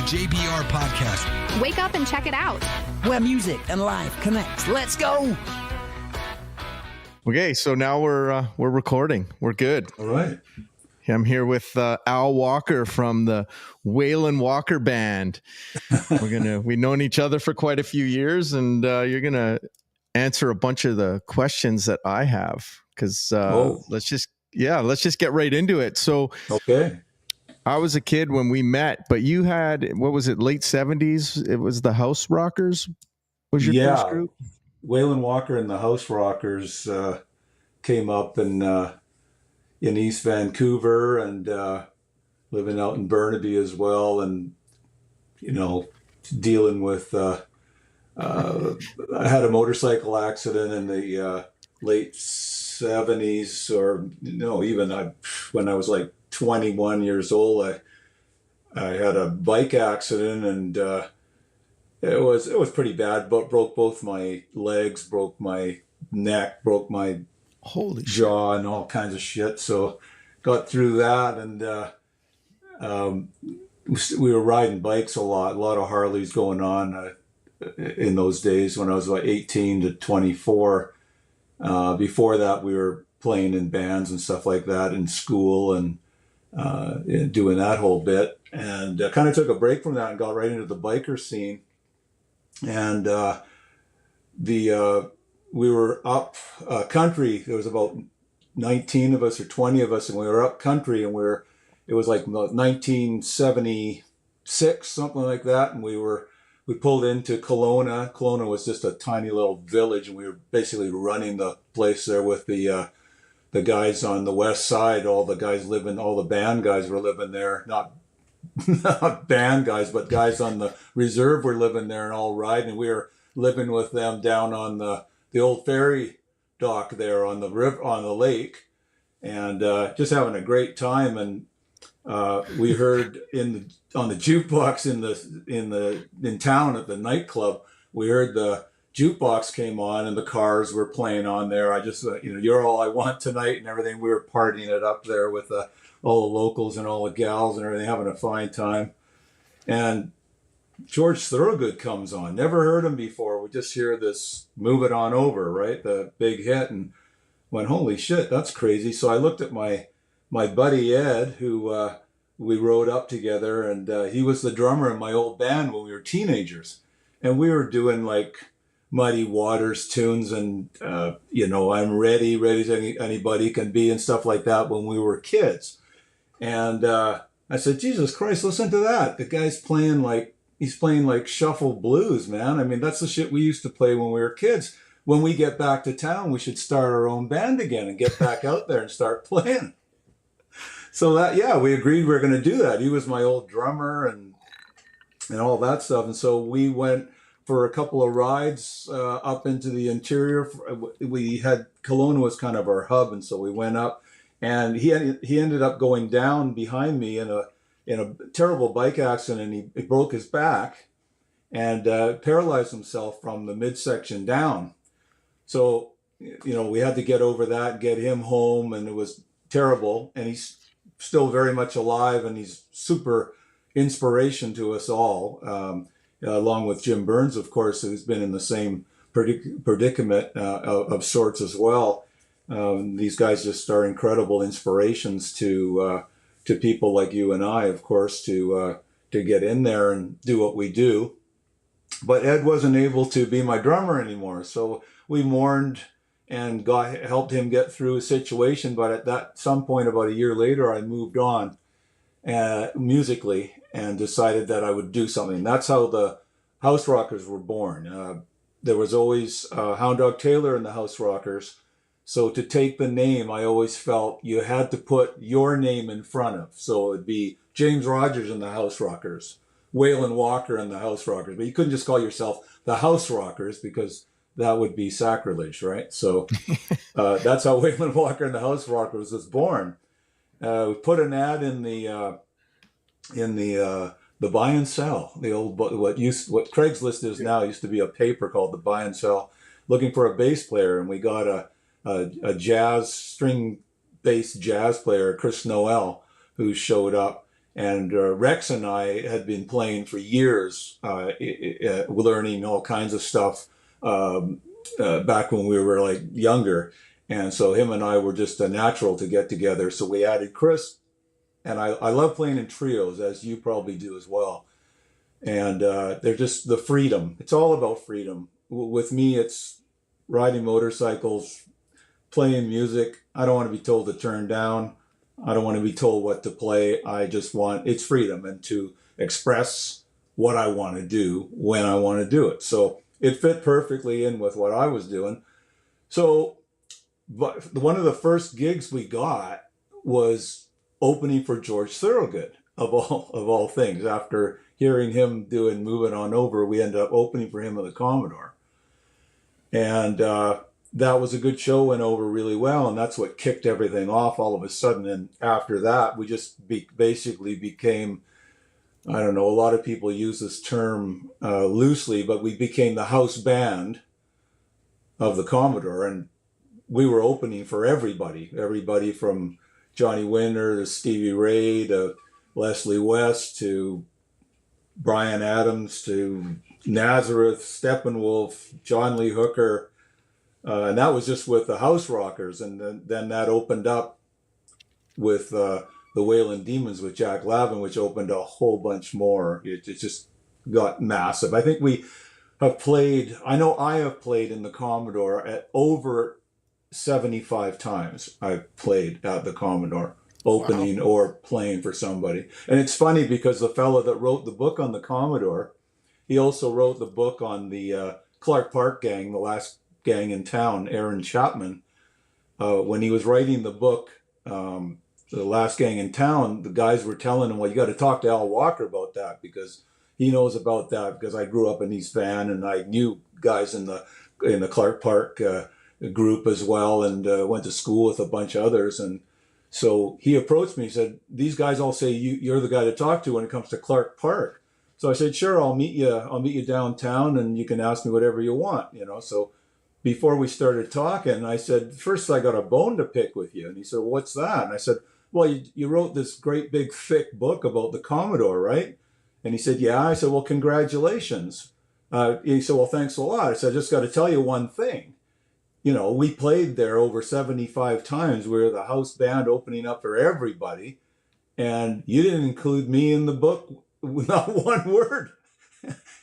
JBR Podcast. Wake up and check it out. Where music and life connects. Let's go. Okay, so now we're recording. We're good. All right. I'm here with Al Walker from the Wailin Walker band. We've known each other for quite a few years, and you're gonna answer a bunch of the questions that I have. Because let's just get right into it. So, okay. I was a kid when we met, but you had, what was it, late 70s? It was the House Rockers was your first group? Wailin Walker and the House Rockers came up in East Vancouver and living out in Burnaby as well. And, dealing with, I had a motorcycle accident in the late 70s when I was like 21 years old, I had a bike accident and it was pretty bad, but broke both my legs, broke my neck, broke my jaw and all kinds of shit. So got through that and we were riding bikes a lot of Harleys going on in those days when I was about 18 to 24. Before that, we were playing in bands and stuff like that in school and doing that whole bit, and kind of took a break from that and got right into the biker scene. And we were up country. There was about 19 of us or 20 of us, and we were up country, and it was like 1976, something like that, and we pulled into Kelowna. Kelowna was just a tiny little village, and we were basically running the place there with the guys on the west side. All the band guys were living there. Not band guys, but guys on the reserve were living there and all riding. And we were living with them down on the old ferry dock there on the river, on the lake, and just having a great time. And we heard on the jukebox in town at the nightclub, we heard the jukebox came on and the Cars were playing on there. I just, You're All I Want Tonight and everything. We were partying it up there with all the locals and all the gals and everything, having a fine time. And George Thorogood comes on. Never heard him before. We just hear this Move It On Over, right? The big hit, and went, holy shit, that's crazy. So I looked at my buddy Ed, who we rode up together, and he was the drummer in my old band when we were teenagers. And we were doing like Muddy Waters tunes and, I'm ready as anybody can be and stuff like that when we were kids. And I said, Jesus Christ, listen to that. The guy's playing he's playing shuffle blues, man. I mean, that's the shit we used to play when we were kids. When we get back to town, we should start our own band again and get back out there and start playing. So we agreed we were going to do that. He was my old drummer and all that stuff. And so we went for a couple of rides up into the interior. We had Kelowna was kind of our hub, and so we went up, and he ended up going down behind me in a terrible bike accident. And he broke his back and paralyzed himself from the midsection down. So we had to get over that, get him home, and it was terrible. And he's still very much alive, and he's super inspiration to us all. Along with Jim Burns, of course, who's been in the same predicament of sorts as well. These guys just are incredible inspirations to people like you and I, of course, to get in there and do what we do. But Ed wasn't able to be my drummer anymore, so we mourned and helped him get through a situation. But at some point, about a year later, I moved on musically and decided that I would do something. That's how the House Rockers were born. There was always Hound Dog Taylor in the House Rockers. So to take the name, I always felt you had to put your name in front of. So it'd be James Rogers and the House Rockers, Wailin Walker and the House Rockers. But you couldn't just call yourself the House Rockers because that would be sacrilege, right? So that's how Wailin Walker and the House Rockers was born. We put an ad in the Buy and Sell, the old what Craigslist is now used to be a paper called the Buy and Sell, looking for a bass player, and we got a jazz string bass jazz player, Chris Noel, who showed up, And Rex and I had been playing for years, learning all kinds of stuff back when we were like younger. And so him and I were just a natural to get together. So we added Chris, and I love playing in trios, as you probably do as well. And they're just the freedom. It's all about freedom. With me, it's riding motorcycles, playing music. I don't want to be told to turn down. I don't want to be told what to play. I just want, it's freedom and to express what I want to do when I want to do it. So it fit perfectly in with what I was doing. So, but one of the first gigs we got was opening for George Thorogood of all things. After hearing him doing Moving On Over, we ended up opening for him at the Commodore. And that was a good show, went over really well, and that's what kicked everything off all of a sudden. And after that, we just basically became, I don't know, a lot of people use this term loosely, but we became the house band of the Commodore, and we were opening for everybody from Johnny Winter to Stevie Ray to Leslie West to Bryan Adams to Nazareth, Steppenwolf, John Lee Hooker. And that was just with the House Rockers. And then that opened up with the Wailin Demons with Jack Lavin, which opened a whole bunch more. It just got massive. I think we have played, I know I have played in the Commodore at over 75 times. I've played at the Commodore, opening or playing for somebody. And it's funny because the fellow that wrote the book on the Commodore, he also wrote the book on the Clark Park gang, the last gang in town, Aaron Chapman. When he was writing the book, The Last Gang in Town, the guys were telling him, well, you got to talk to Al Walker about that because he knows about that, because I grew up in East Van and I knew guys in the Clark Park group as well, and went to school with a bunch of others. And so he approached me, he said, these guys all say you're the guy to talk to when it comes to Clark Park. So I said, sure, I'll meet you downtown and you can ask me whatever you want, So before we started talking, I said, first I got a bone to pick with you. And he said, well, what's that? And I said, well, you wrote this great big thick book about the Commodore, right? And he said, yeah. I said, well, congratulations. He said, well, thanks a lot. I said, I just got to tell you one thing. We played there over 75 times. We were the house band opening up for everybody. And you didn't include me in the book, not one word.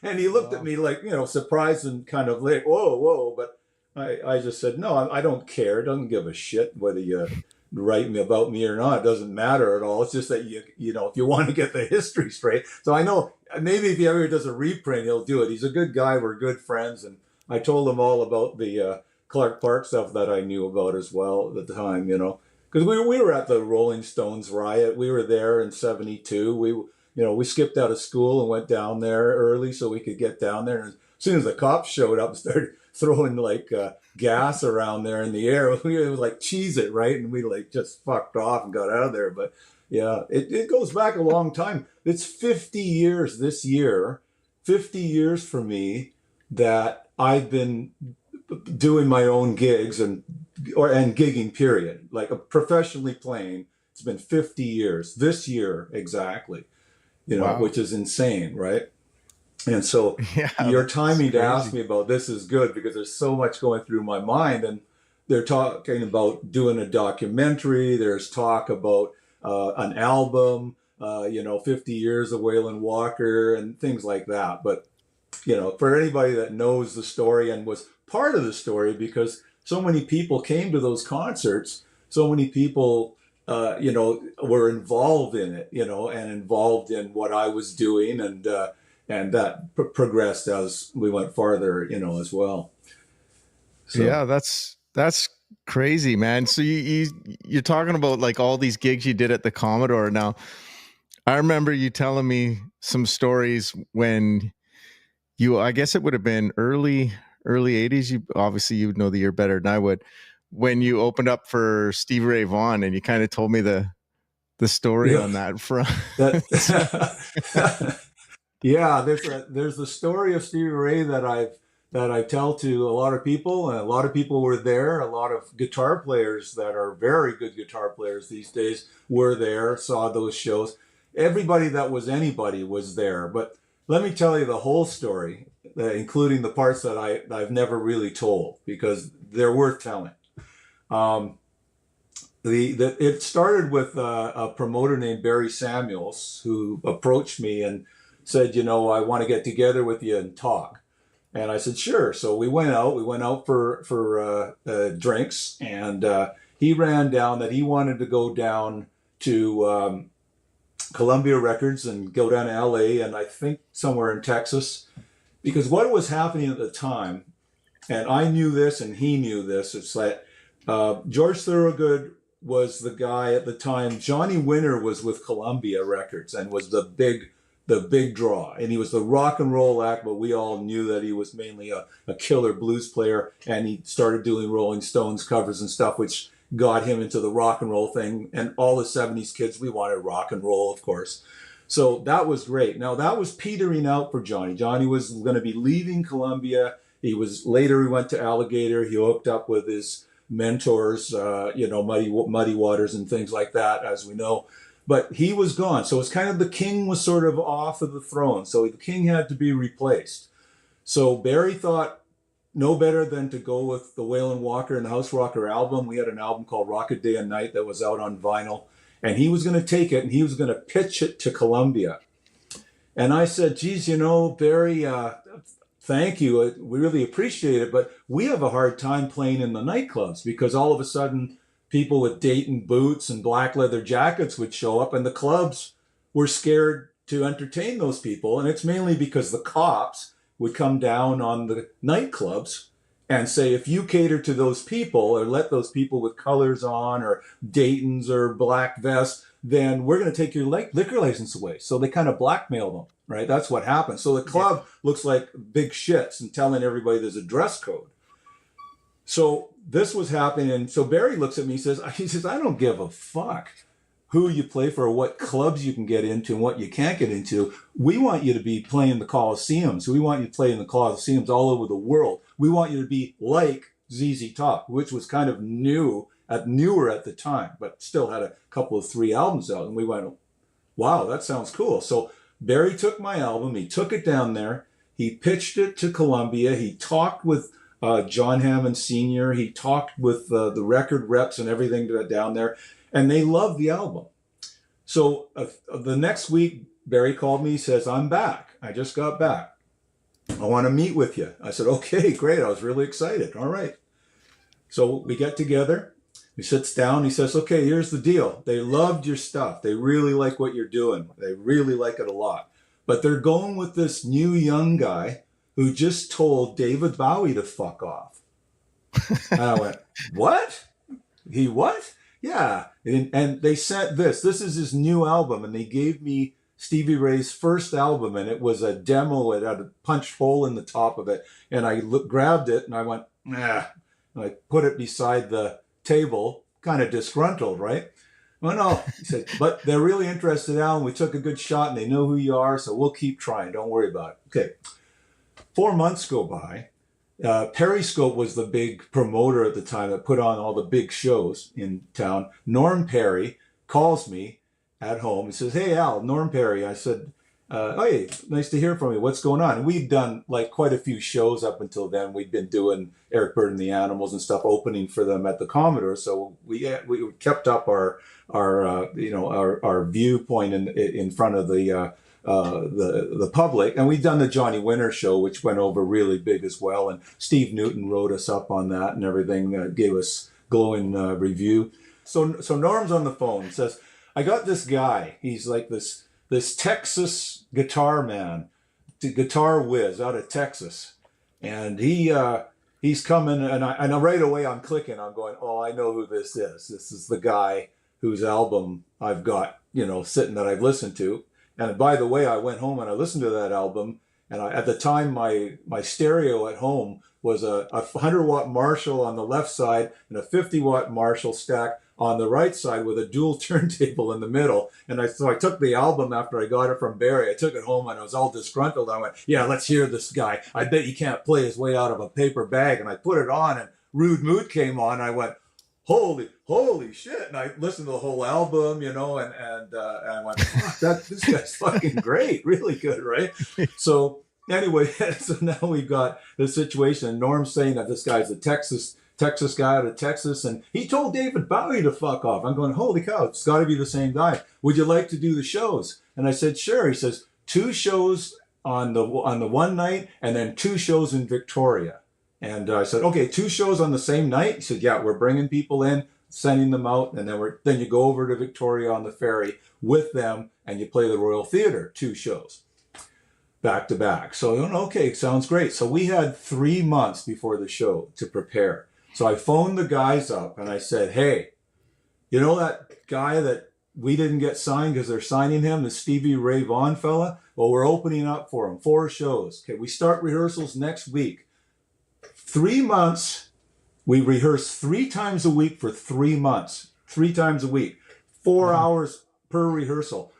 And he looked at me like, surprised and kind of like, whoa. But I just said, no, I don't care. It doesn't give a shit whether you write me about me or not. It doesn't matter at all. It's just that, if you want to get the history straight. So I know maybe if he ever does a reprint, he'll do it. He's a good guy. We're good friends. And I told him all about the Clark Park stuff that I knew about as well at the time, because we were at the Rolling Stones riot. We were there in 72. We skipped out of school and went down there early so we could get down there. And as soon as the cops showed up and started throwing like gas around there in the air, we was like, cheese it, right? And we like just fucked off and got out of there. But yeah, it goes back a long time. It's 50 years this year, 50 years for me that I've been doing my own gigs and gigging, period, like professionally playing. It's been 50 years this year exactly, Wow. which is insane, right? And so your timing to ask me about this is good because there's so much going through my mind. And they're talking about doing a documentary. There's talk about an album, 50 years of Wailin Walker and things like that. But, for anybody that knows the story and was part of the story, because so many people came to those concerts, so many people were involved in it, and involved in what I was doing, and that progressed as we went farther, as well. So. Yeah, that's crazy, man. So you're talking about like all these gigs you did at the Commodore. Now, I remember you telling me some stories when I guess it would have been early 80s. You would know the year better than I would, when you opened up for Stevie Ray Vaughan, and you kind of told me the story on that front. Yeah, there's the story of Stevie Ray that I tell to a lot of people, and a lot of people were there. A lot of guitar players that are very good guitar players these days were there, saw those shows. everybody that was anybody was there. But let me tell you the whole story, including the parts that I've never really told, because they're worth telling. It started with a promoter named Barry Samuels, who approached me and said, I want to get together with you and talk. And I said, sure. So we went out for drinks, and he ran down that he wanted to go down to Columbia Records and go down to LA, and I think somewhere in Texas, because what was happening at the time, and I knew this and he knew this, it's that George Thorogood was the guy at the time. Johnny Winter was with Columbia Records and was the big draw, and he was the rock and roll act, but we all knew that he was mainly a killer blues player, and he started doing Rolling Stones covers and stuff, which got him into the rock and roll thing. And all the 70s kids, we wanted rock and roll, of course. So that was great. Now that was petering out for Johnny. Johnny was going to be leaving Columbia. He went to Alligator. He hooked up with his mentors, Muddy Waters and things like that, as we know. But he was gone. So it's kind of the king was sort of off of the throne. So the king had to be replaced. So Barry thought no better than to go with the Wailin Walker and the House Rocker album. We had an album called Rocket Day and Night that was out on vinyl. And he was going to take it and he was going to pitch it to Columbia. And I said, geez, Barry, thank you. We really appreciate it. But we have a hard time playing in the nightclubs, because all of a sudden people with Dayton boots and black leather jackets would show up, and the clubs were scared to entertain those people. And it's mainly because the cops would come down on the nightclubs and say, if you cater to those people or let those people with colors on or Daytons or black vests, then we're going to take your liquor license away. So they kind of blackmail them, right? That's what happens. So the club looks like big shits and telling everybody there's a dress code. So this was happening. And so Barry looks at me, he says, I don't give a fuck who you play for, or what clubs you can get into and what you can't get into. We want you to be playing the Coliseums. We want you to play in the Coliseums all over the world. We want you to be like ZZ Top, which was kind of newer at the time, but still had a couple of 3 albums out. And we went, wow, that sounds cool. So Barry took my album, he took it down there, he pitched it to Columbia, he talked with John Hammond Sr., he talked with the record reps and everything down there, and they loved the album. So the next week, Barry called me, he says, I'm back. I just got back. I want to meet with you. I said, okay, great. I was really excited. All right. So we get together. He sits down. He says, okay, here's the deal. They loved your stuff. They really like what you're doing. They really like it a lot. But they're going with this new young guy who just told David Bowie to fuck off. And I went, what? He what? Yeah. And they sent this. This is his new album. And they gave me Stevie Ray's first album. And it was a demo. It had a punched hole in the top of it. And I grabbed it and I went, nah. And I put it beside the table, kind of disgruntled, right? Well, no, he said, but they're really interested, Alan. We took a good shot and they know who you are. So we'll keep trying. Don't worry about it. Okay. 4 months go by. Periscope was the big promoter at the time that put on all the big shows in town. Norm Perry calls me at home. He says, hey, Al, Norm Perry. I said, hey, nice to hear from you. What's going on? And we'd done like quite a few shows up until then. We'd been doing Eric Bird and the Animals and stuff, opening for them at the Commodore. So we kept up our viewpoint in front of the public. And we'd done the Johnny Winter show, which went over really big as well. And Steve Newton wrote us up on that and everything, gave us glowing review. So Norm's on the phone, says, I got this guy. He's like this Texas guitar man, guitar whiz out of Texas. And he's coming, and I right away I'm clicking. I'm going, oh, I know who this is. This is the guy whose album I've got, sitting that I've listened to. And by the way, I went home and I listened to that album. And at the time, my stereo at home was a 100-watt Marshall on the left side and a 50-watt Marshall stack on the right side with a dual turntable in the middle. And so I took the album after I got it from Barry. I took it home and I was all disgruntled. I went, yeah, let's hear this guy. I bet he can't play his way out of a paper bag. And I put it on and Rude Mood came on. I went, holy shit. And I listened to the whole album, and I went, fuck, this guy's fucking great, really good, right? So anyway, so now we've got this situation, and Norm's saying that this guy's a Texas guy out of Texas, and he told David Bowie to fuck off. I'm going, holy cow, it's got to be the same guy. Would you like to do the shows? And I said, sure. He says, 2 shows on the one night, and then 2 shows in Victoria. And I said, okay, 2 shows on the same night? He said, yeah, we're bringing people in, sending them out, and then you go over to Victoria on the ferry with them, and you play the Royal Theatre, 2 shows back to back. So, okay, sounds great. So we had 3 months before the show to prepare. So I phoned the guys up and I said, hey, that guy that we didn't get signed because they're signing him, the Stevie Ray Vaughan fella? Well, we're opening up for him, 4 shows. Okay, we start rehearsals next week. 3 months, we rehearse 3 times a week for 3 months. 3 times a week. 4 hours per rehearsal.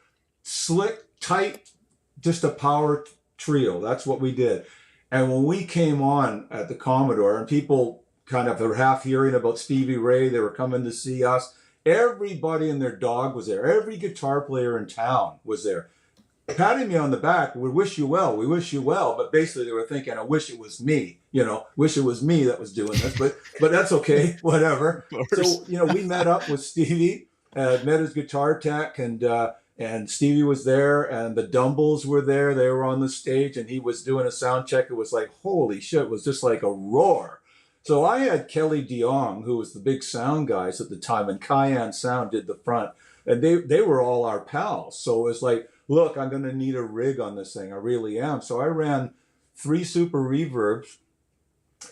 Slick, tight, just a power trio. That's what we did. And when we came on at the Commodore, and people kind of were half hearing about Stevie Ray, they were coming to see us. Everybody and their dog was there. Every guitar player in town was there. Patting me on the back, we wish you well, but basically they were thinking, I wish it was me, wish it was me that was doing this, but that's okay, whatever. So, we met up with Stevie, met his guitar tech, and Stevie was there, and the Dumbles were there. They were on the stage, and he was doing a sound check. It was like, holy shit, it was just like a roar. So I had Kelly DeYoung, who was the big sound guys at the time, and Cayenne Sound did the front, and they were all our pals. So it was like, look, I'm going to need a rig on this thing. I really am. So I ran 3 super reverbs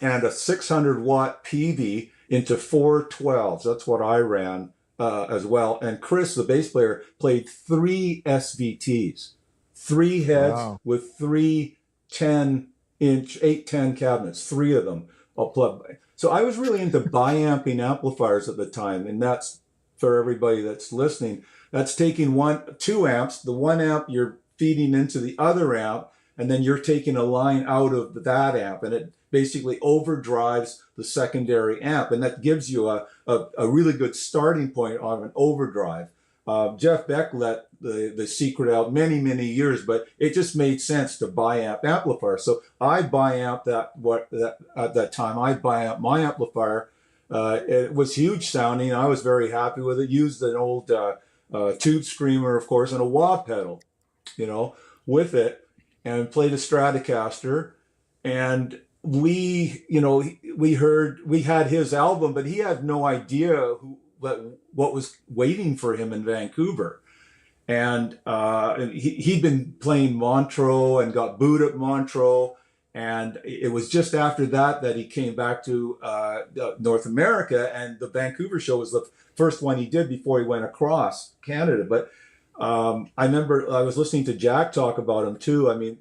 and a 600-watt PV into 4 12s. That's what I ran as well. And Chris, the bass player, played 3 SVTs, 3 heads with 3 10-inch, 810 cabinets, 3 of them. So I was really into biamping amplifiers at the time, and that's for everybody that's listening. That's taking 2 amps, the 1 amp you're feeding into the other amp, and then you're taking a line out of that amp, and it basically overdrives the secondary amp, and that gives you a really good starting point on an overdrive. Jeff Beck let the secret out many, many years, but it just made sense to biamp amplifier. So I biamped at that time. I biamped my amplifier. It was huge sounding. I was very happy with it. Used an old tube screamer, of course, and a wah pedal, with it, and played a Stratocaster. And we had his album, but he had no idea what was waiting for him in Vancouver. And he'd been playing Montreux and got booed at Montreux. And it was just after that he came back to North America, and the Vancouver show was the first one he did before he went across Canada. But I remember I was listening to Jack talk about him too. I mean,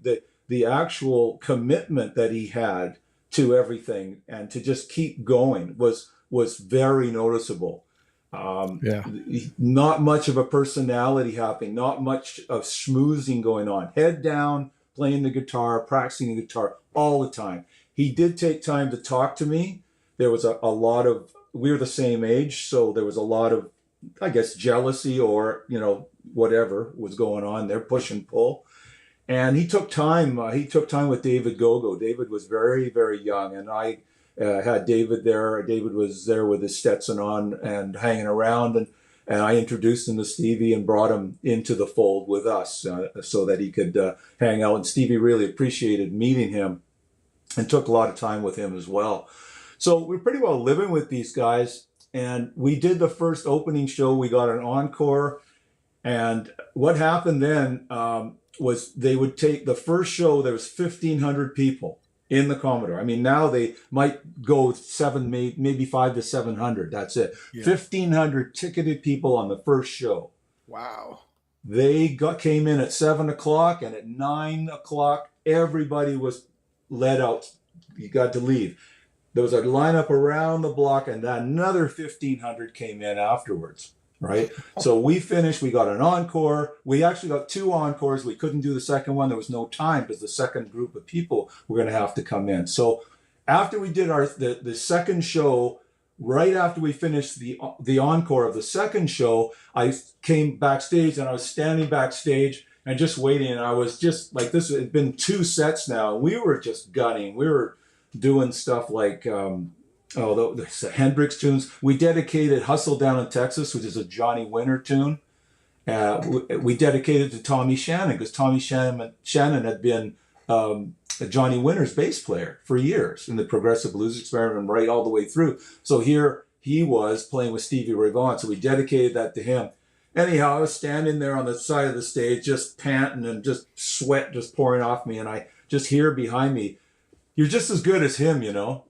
the actual commitment that he had to everything and to just keep going was very noticeable. Not much of a personality happening, not much of schmoozing going on. Head down, playing the guitar, practicing the guitar all the time. He did take time to talk to me. There was a lot of, we were the same age, so there was a lot of, I guess, jealousy or, whatever was going on there, push and pull. And he took time. He took time with David Gogo. David was very, very young, and I had David there. David was there with his Stetson on and hanging around, and I introduced him to Stevie and brought him into the fold with us so that he could hang out. And Stevie really appreciated meeting him and took a lot of time with him as well. So we're pretty well living with these guys. And we did the first opening show. We got an encore. And what happened then was they would take the first show, there was 1,500 people in the Commodore. I mean, now they might go maybe 500 to 700. That's it. Yeah. 1,500 ticketed people on the first show. Wow. They came in at 7 o'clock, and at 9 o'clock, everybody was let out. You got to leave. There was a lineup around the block, and then another 1,500 came in afterwards. Right. So we finished, we got an encore. We actually got 2 encores. We couldn't do the second one. There was no time because the second group of people were going to have to come in. So after we did the second show, right after we finished the encore of the second show, I came backstage and I was standing backstage and just waiting. And I was just like, this had been 2 sets now. And we were just gunning. We were doing stuff like, the Hendrix tunes. We dedicated Hustle Down in Texas, which is a Johnny Winter tune. We dedicated to Tommy Shannon because Tommy Shannon had been Johnny Winter's bass player for years in the Progressive Blues Experiment right all the way through. So here he was playing with Stevie Ray Vaughan. So we dedicated that to him. Anyhow, I was standing there on the side of the stage just panting and just sweat just pouring off me. And I just hear behind me, "You're just as good as him, you know."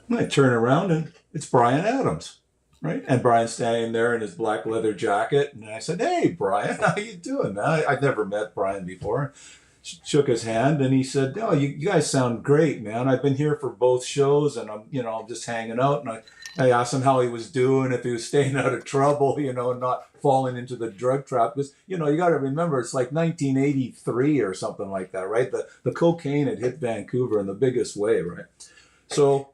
And I turn around and it's Bryan Adams, right? And Brian's standing there in his black leather jacket. And I said, "Hey, Brian, how you doing, man?" I'd never met Brian before. Shook his hand and he said, "Oh, you guys sound great, man. I've been here for both shows and I'm just hanging out." And I asked him how he was doing, if he was staying out of trouble, and not falling into the drug trap. Because, you got to remember, it's like 1983 or something like that, right? The cocaine had hit Vancouver in the biggest way, right? So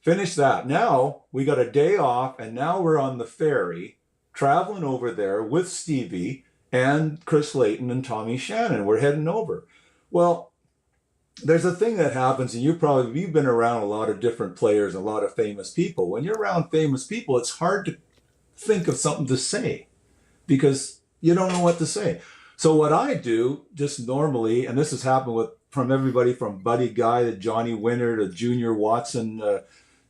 finish that. Now we got a day off and now we're on the ferry traveling over there with Stevie and Chris Layton and Tommy Shannon. We're heading over. Well, there's a thing that happens, and you've been around a lot of different players, a lot of famous people. When you're around famous people, it's hard to think of something to say because you don't know what to say. So what I do just normally, and this has happened from everybody from Buddy Guy to Johnny Winter to Junior Watson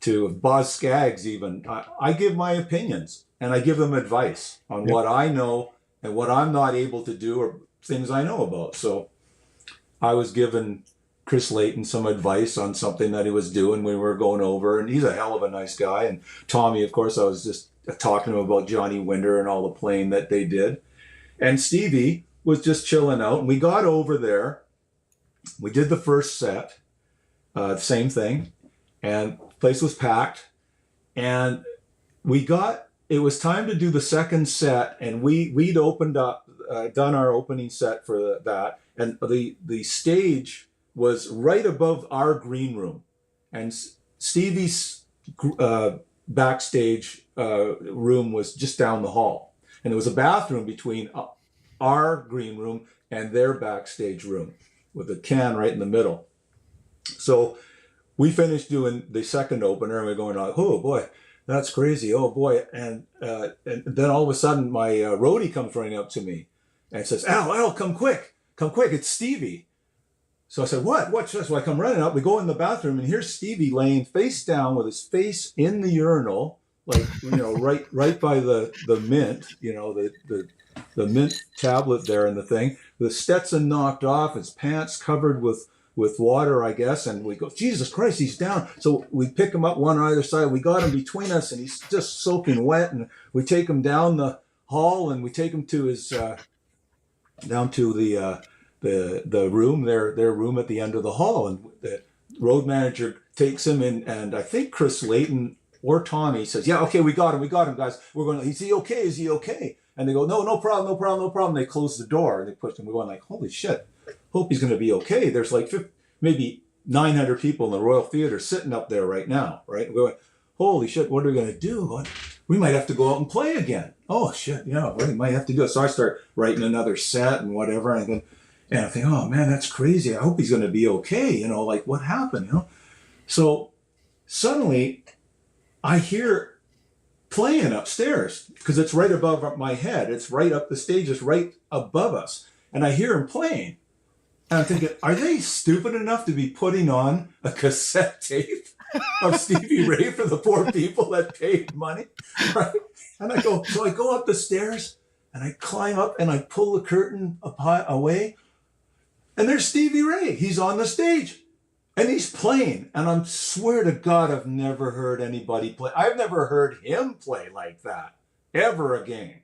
to Boz Scaggs even, I give my opinions and I give them advice on what I know and what I'm not able to do or things I know about. So I was giving Chris Layton some advice on something that he was doing when we were going over, and he's a hell of a nice guy. And Tommy, of course, I was just talking to him about Johnny Winter and all the playing that they did. And Stevie was just chilling out, and we got over there. We did the first set, same thing, and the place was packed. And it was time to do the second set, and we'd opened up, done our opening set for that, and the stage was right above our green room, and Stevie's backstage room was just down the hall, and there was a bathroom between our green room and their backstage room with a can right in the middle. So we finished doing the second opener and we're going, "Oh boy, that's crazy. Oh boy." And then all of a sudden my roadie comes running up to me and says, Al, come quick, it's Stevie." So I said, what? So I come running up, we go in the bathroom, and here's Stevie laying face down with his face in the urinal, like, right by the mint, the mint tablet there and the thing, the Stetson knocked off, his pants covered with water, I guess. And we go, "Jesus Christ, he's down." So we pick him up one on either side. We got him between us and he's just soaking wet. And we take him down the hall and we take him to his, down to the room, their room at the end of the hall. And the road manager takes him in, and I think Chris Layton or Tommy says, "Yeah, okay, we got him, guys. We're going, is he okay? And they go, no problem. They close the door and they push him. We're going like, holy shit, hope he's going to be okay. There's like maybe 900 people in the Royal Theatre sitting up there right now, right? And we're going, holy shit, what are we going to do? We might have to go out and play again. Oh shit, we might have to do it. So I start writing another set and whatever. And I think, oh man, that's crazy. I hope he's going to be okay. Like what happened, So suddenly I hear playing upstairs because it's right above my head. It's right up the stage. It's right above us. And I hear him playing. And I'm thinking, are they stupid enough to be putting on a cassette tape of Stevie Ray for the poor people that paid money? Right? And I go up the stairs and I climb up and I pull the curtain away. And there's Stevie Ray. He's on the stage and he's playing. And I swear to God, I've never heard anybody play. I've never heard him play like that ever again.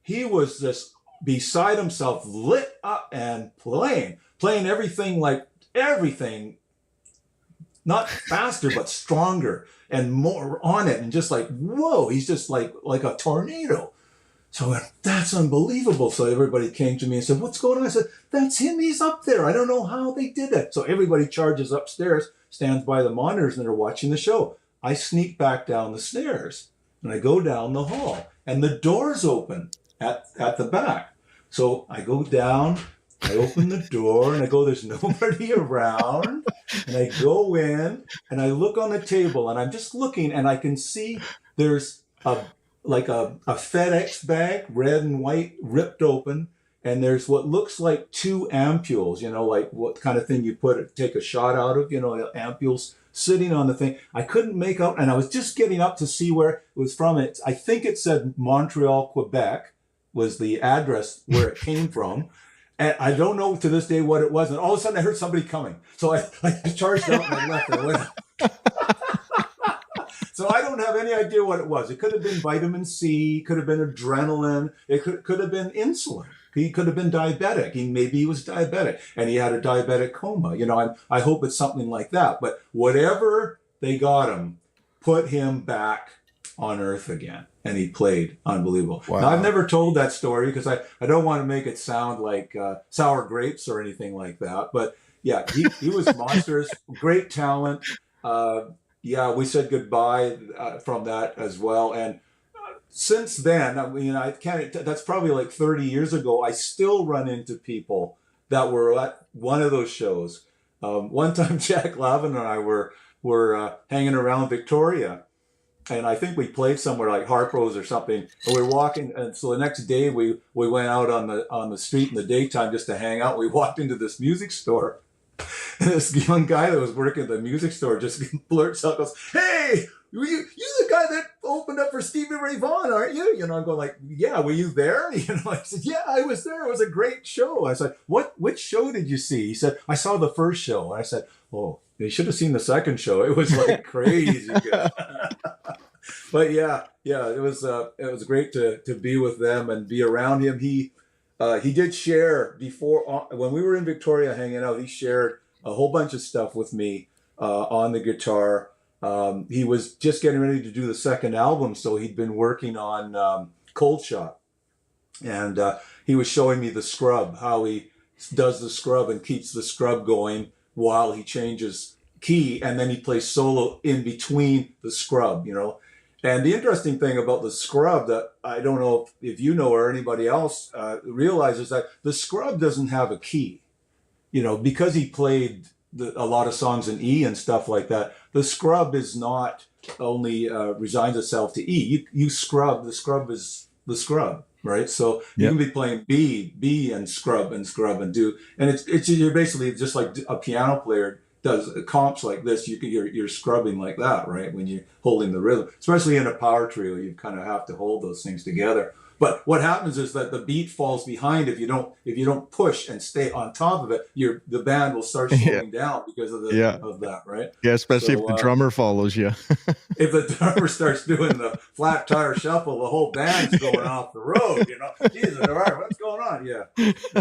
He was just beside himself, lit up and playing everything, not faster, but stronger and more on it. And just like, whoa, he's just like a tornado. So I went, that's unbelievable. So everybody came to me and said, what's going on? I said, that's him. He's up there. I don't know how they did it. So everybody charges upstairs, stands by the monitors, and they're watching the show. I sneak back down the stairs and I go down the hall and the door's open at the back. So I go down, I open the door and I go, there's nobody around. And I go in and I look on the table and I'm just looking and I can see there's a FedEx bag, red and white, ripped open. And there's what looks like 2 ampules, like what kind of thing you take a shot out of, ampules sitting on the thing. I couldn't make out, and I was just getting up to see where it was from. I think it said Montreal, Quebec was the address where it came from. And I don't know to this day what it was. And all of a sudden I heard somebody coming. So I charged out and I left and went. So I don't have any idea what it was. It could have been vitamin C, could have been adrenaline, it could have been insulin. He could have been diabetic. Maybe he was diabetic and he had a diabetic coma. I hope it's something like that. But whatever they got him, put him back on Earth again. And he played unbelievable. Wow. Now, I've never told that story because I don't want to make it sound like sour grapes or anything like that. But yeah, he was monstrous, great talent. We said goodbye from that as well. And since then, I can't, that's probably like 30 years ago, I still run into people that were at one of those shows. One time, Jack Lavin and I were hanging around Victoria. And I think we played somewhere like Harpo's or something. And we were walking, and so the next day we went out on the street in the daytime just to hang out. We walked into this music store, and this young guy that was working at the music store just blurts out, goes, "Hey, you're the guy that opened up for Stevie Ray Vaughan, aren't you?" I'm going like, "Yeah, were you there?" I said, "Yeah, I was there. It was a great show." I said, "Which show did you see?" He said, "I saw the first show." And I said, "Oh, you should have seen the second show. It was like crazy good." But yeah, it was great to be with them and be around him. He did share before when we were in Victoria hanging out. He shared a whole bunch of stuff with me on the guitar. He was just getting ready to do the second album, so he'd been working on Cold Shot, and he was showing me the scrub, how he does the scrub and keeps the scrub going while he changes key, and then he plays solo in between the scrub, And the interesting thing about the scrub that I don't know if you know or anybody else realizes that the scrub doesn't have a key, because he played a lot of songs in E and stuff like that. The scrub is not only resigns itself to E. You scrub. The scrub is the scrub, right? So you can be playing B and scrub and do, and it's you're basically just like a piano player does comps like this. You're scrubbing like that, right? When you're holding the rhythm, especially in a power trio, you kind of have to hold those things together. But what happens is that the beat falls behind if you don't push and stay on top of it. The band will start slowing down because of that, right? Yeah, especially if the drummer follows you. If the drummer starts doing the flat tire shuffle, the whole band's going off the road. Jesus, all right, what's going on? Yeah,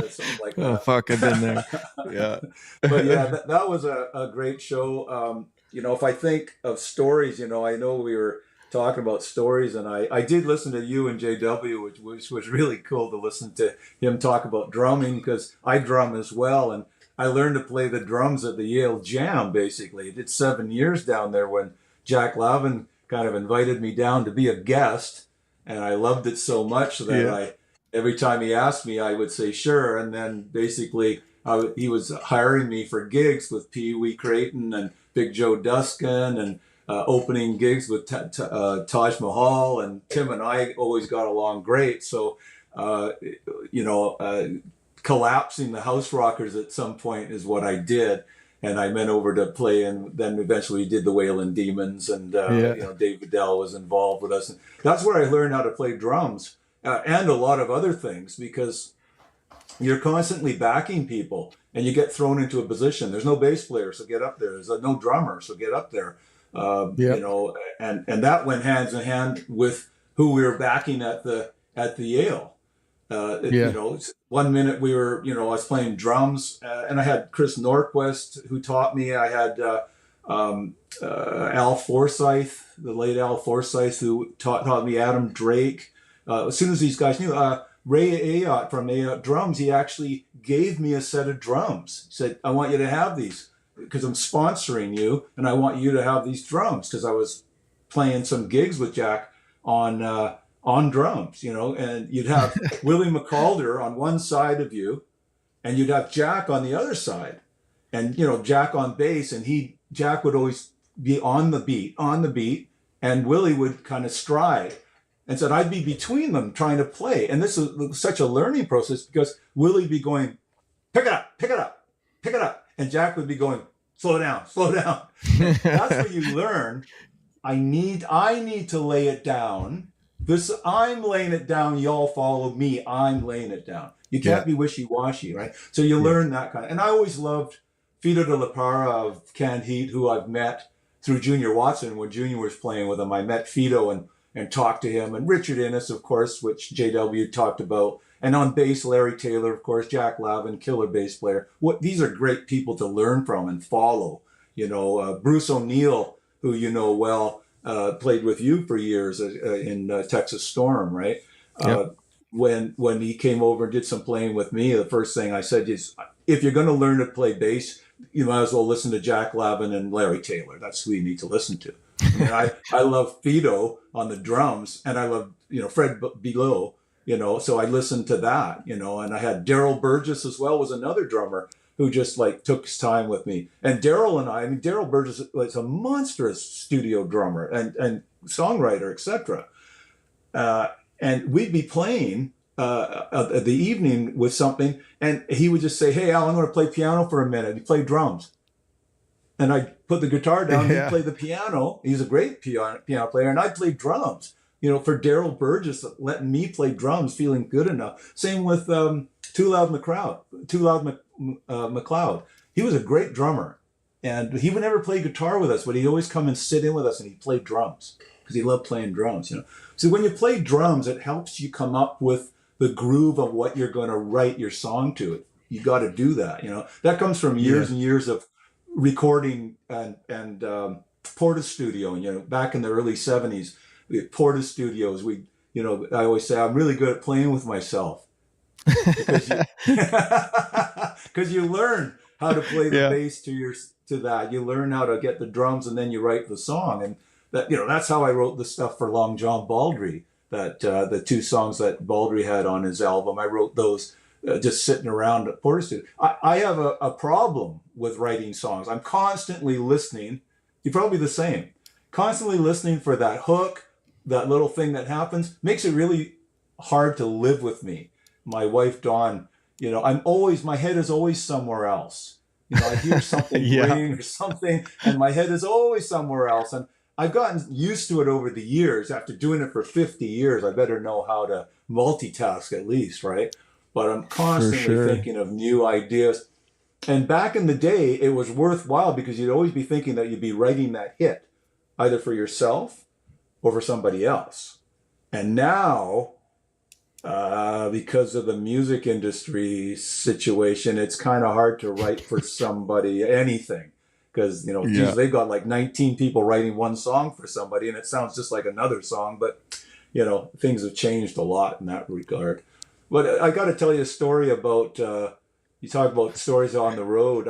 something like that. Oh fuck, I've been there. Yeah, but yeah, that was a great show. If I think of stories, I know we were talking about stories, and I did listen to you and JW, which was really cool to listen to him talk about drumming, because I drum as well, and I learned to play the drums at the Yale Jam. Basically, I did 7 years down there when Jack Lavin kind of invited me down to be a guest, and I loved it so much that every time he asked me, I would say sure, and then basically he was hiring me for gigs with Pee Wee Creighton and Big Joe Duskin and opening gigs with Taj Mahal, and Tim and I always got along great. So, collapsing the House Rockers at some point is what I did. And I went over to play, and then eventually did the Wailin Demons, and Dave Vidal was involved with us. And that's where I learned how to play drums and a lot of other things, because you're constantly backing people and you get thrown into a position. There's no bass player, so get up there. There's no drummer, so get up there. And that went hands in hand with who we were backing at the Yale. 1 minute we were, I was playing drums, and I had Chris Norquist who taught me. I had Al Forsyth, the late Al Forsyth, who taught me. Adam Drake. As soon as these guys knew, Ray Ayotte from Ayotte Drums, he actually gave me a set of drums. He said, "I want you to have these, because I'm sponsoring you, and I want you to have these drums," because I was playing some gigs with Jack on drums, you know, and you'd have Willie McCalder on one side of you, and you'd have Jack on the other side, and you know, Jack on bass, and Jack would always be on the beat, and Willie would kind of stride. And so I'd be between them trying to play. And this was such a learning process because Willie'd be going, pick it up, pick it up, pick it up. And Jack would be going, slow down, slow down. And that's where you learn, I need to lay it down. I'm laying it down, y'all follow me, I'm laying it down. You can't be wishy-washy, right? So you learn that kind of, and I always loved Fido de la Parra of Canned Heat, who I've met through Junior Watson. When Junior was playing with him, I met Fido and talked to him, and Richard Innes, of course, which JW talked about, and on bass, Larry Taylor, of course, Jack Lavin, killer bass player. These are great people to learn from and follow. You know, Bruce O'Neill, who you know well, played with you for years in Texas Storm, right? Yep. When he came over and did some playing with me, the first thing I said is, if you're going to learn to play bass, you might as well listen to Jack Lavin and Larry Taylor. That's who you need to listen to. I love Fido on the drums, and I love, you know, Fred Below, you know, so I listened to that, you know, and I had Daryl Burgess as well, was another drummer who just like took his time with me. And Daryl Burgess was a monstrous studio drummer and songwriter, etc. And we'd be playing the evening with something, and he would just say, hey, Al, I'm going to play piano for a minute. He'd play drums. And I'd put the guitar down, he'd play the piano. He's a great piano player, and I'd play drums. You know, for Daryl Burgess, letting me play drums, feeling good enough. Same with Too Loud McLeod. He was a great drummer, and he would never play guitar with us, but he'd always come and sit in with us, and he'd play drums because he loved playing drums. You know, so when you play drums, it helps you come up with the groove of what you're going to write your song to. You got to do that. You know, that comes from years and years of recording and Porta Studio. And, you know, back in the early 70s, we had Porta Studios. I always say I'm really good at playing with myself because you learn how to play the bass to that. You learn how to get the drums, and then you write the song. And that, you know, that's how I wrote the stuff for Long John Baldry. That the two songs that Baldry had on his album, I wrote those just sitting around at Porta Studio. I have a problem with writing songs. I'm constantly listening. You're probably the same. Constantly listening for that hook, that little thing that happens, makes it really hard to live with me. My wife, Dawn, you know, my head is always somewhere else. You know, I hear something ring or something, and my head is always somewhere else. And I've gotten used to it over the years. After doing it for 50 years, I better know how to multitask at least, right? But I'm constantly thinking of new ideas. And back in the day, it was worthwhile because you'd always be thinking that you'd be writing that hit, either for yourself or for somebody else. And now, because of the music industry situation, it's kind of hard to write for somebody anything. Because, you know, geez, they've got like 19 people writing one song for somebody, and it sounds just like another song. But, you know, things have changed a lot in that regard. But I got to tell you a story about, you talk about stories on the road.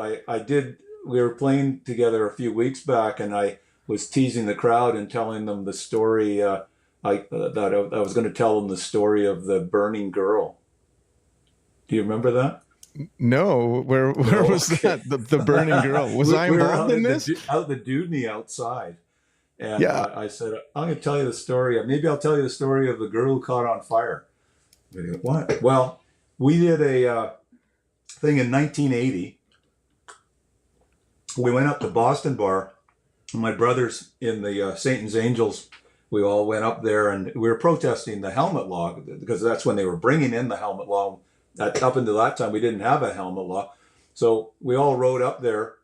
We were playing together a few weeks back, and I was teasing the crowd and telling them the story, that I was going to tell them the story of the burning girl. Do you remember that? No, where was that? The burning girl. Was I involved in this? Out the Dudney outside. And I said, I'm going to tell you the story. Maybe I'll tell you the story of the girl who caught on fire. What? Well, we did a thing in 1980. We went up to Boston Bar. My brothers in the Satan's Angels, we all went up there, and we were protesting the helmet law because that's when they were bringing in the helmet law. Up until that time, we didn't have a helmet law. So we all rode up there,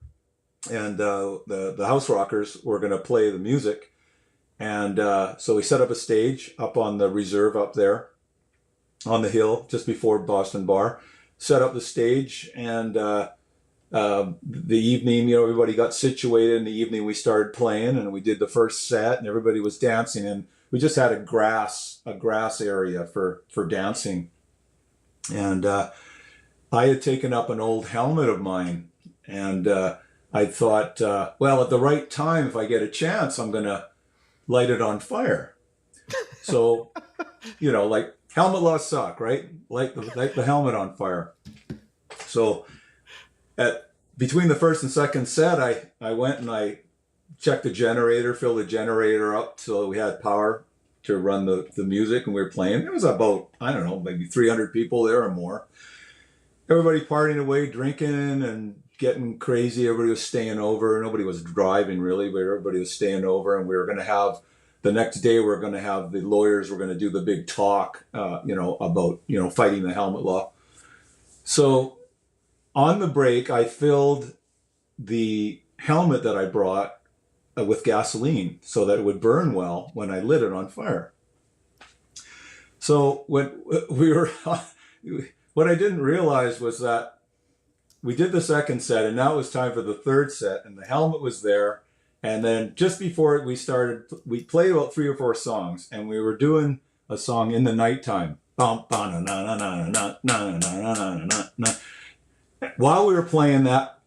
and the House Rockers were going to play the music. And so we set up a stage up on the reserve up there on the hill just before Boston Bar, set up the stage, and the evening, you know, everybody got situated. In the evening, we started playing, and we did the first set, and everybody was dancing, and we just had a grass area for dancing. And I had taken up an old helmet of mine, and I thought, well, at the right time, if I get a chance, I'm gonna light it on fire. So, like helmet laws suck, right? Light the helmet on fire. So between the first and second set, I went and I checked the generator, filled the generator up so we had power to run the music, and we were playing. It was about, I don't know, maybe 300 people there or more. Everybody partying away, drinking and getting crazy. Everybody was staying over. Nobody was driving really, but everybody was staying over, and we were going to have, the next day we're going to have the lawyers were going to do the big talk, about, fighting the helmet law. So on the break, I filled the helmet that I brought with gasoline so that it would burn well when I lit it on fire. So when we were, what I didn't realize was that we did the second set, and now it was time for the third set, and the helmet was there. And then just before we started, we played about 3 or 4 songs, and we were doing a song in the nighttime. While we were playing that,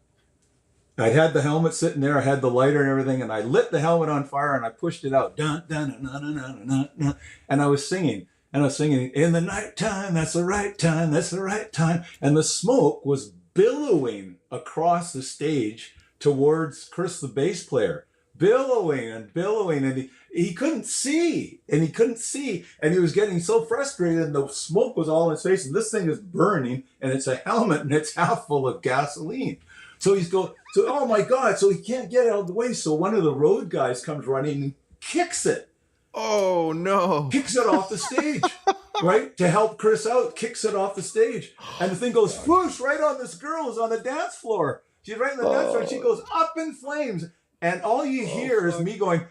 I had the helmet sitting there, I had the lighter and everything, and I lit the helmet on fire and I pushed it out. Dun, dun, dun, dun, dun, dun, dun. And I was singing, in the nighttime, that's the right time, that's the right time. And the smoke was billowing across the stage towards Chris, the bass player, billowing, and he couldn't see, and he was getting so frustrated, and the smoke was all in his face, and this thing is burning, and it's a helmet, and it's half full of gasoline. So oh my God, so he can't get out of the way. So one of the road guys comes running and kicks it. Oh no. Kicks it off the stage, right? To help Chris out, kicks it off the stage. And the thing goes whoosh right on this girl who's on the dance floor. She's right on the dance floor, and she goes up in flames. And all you hear is me going,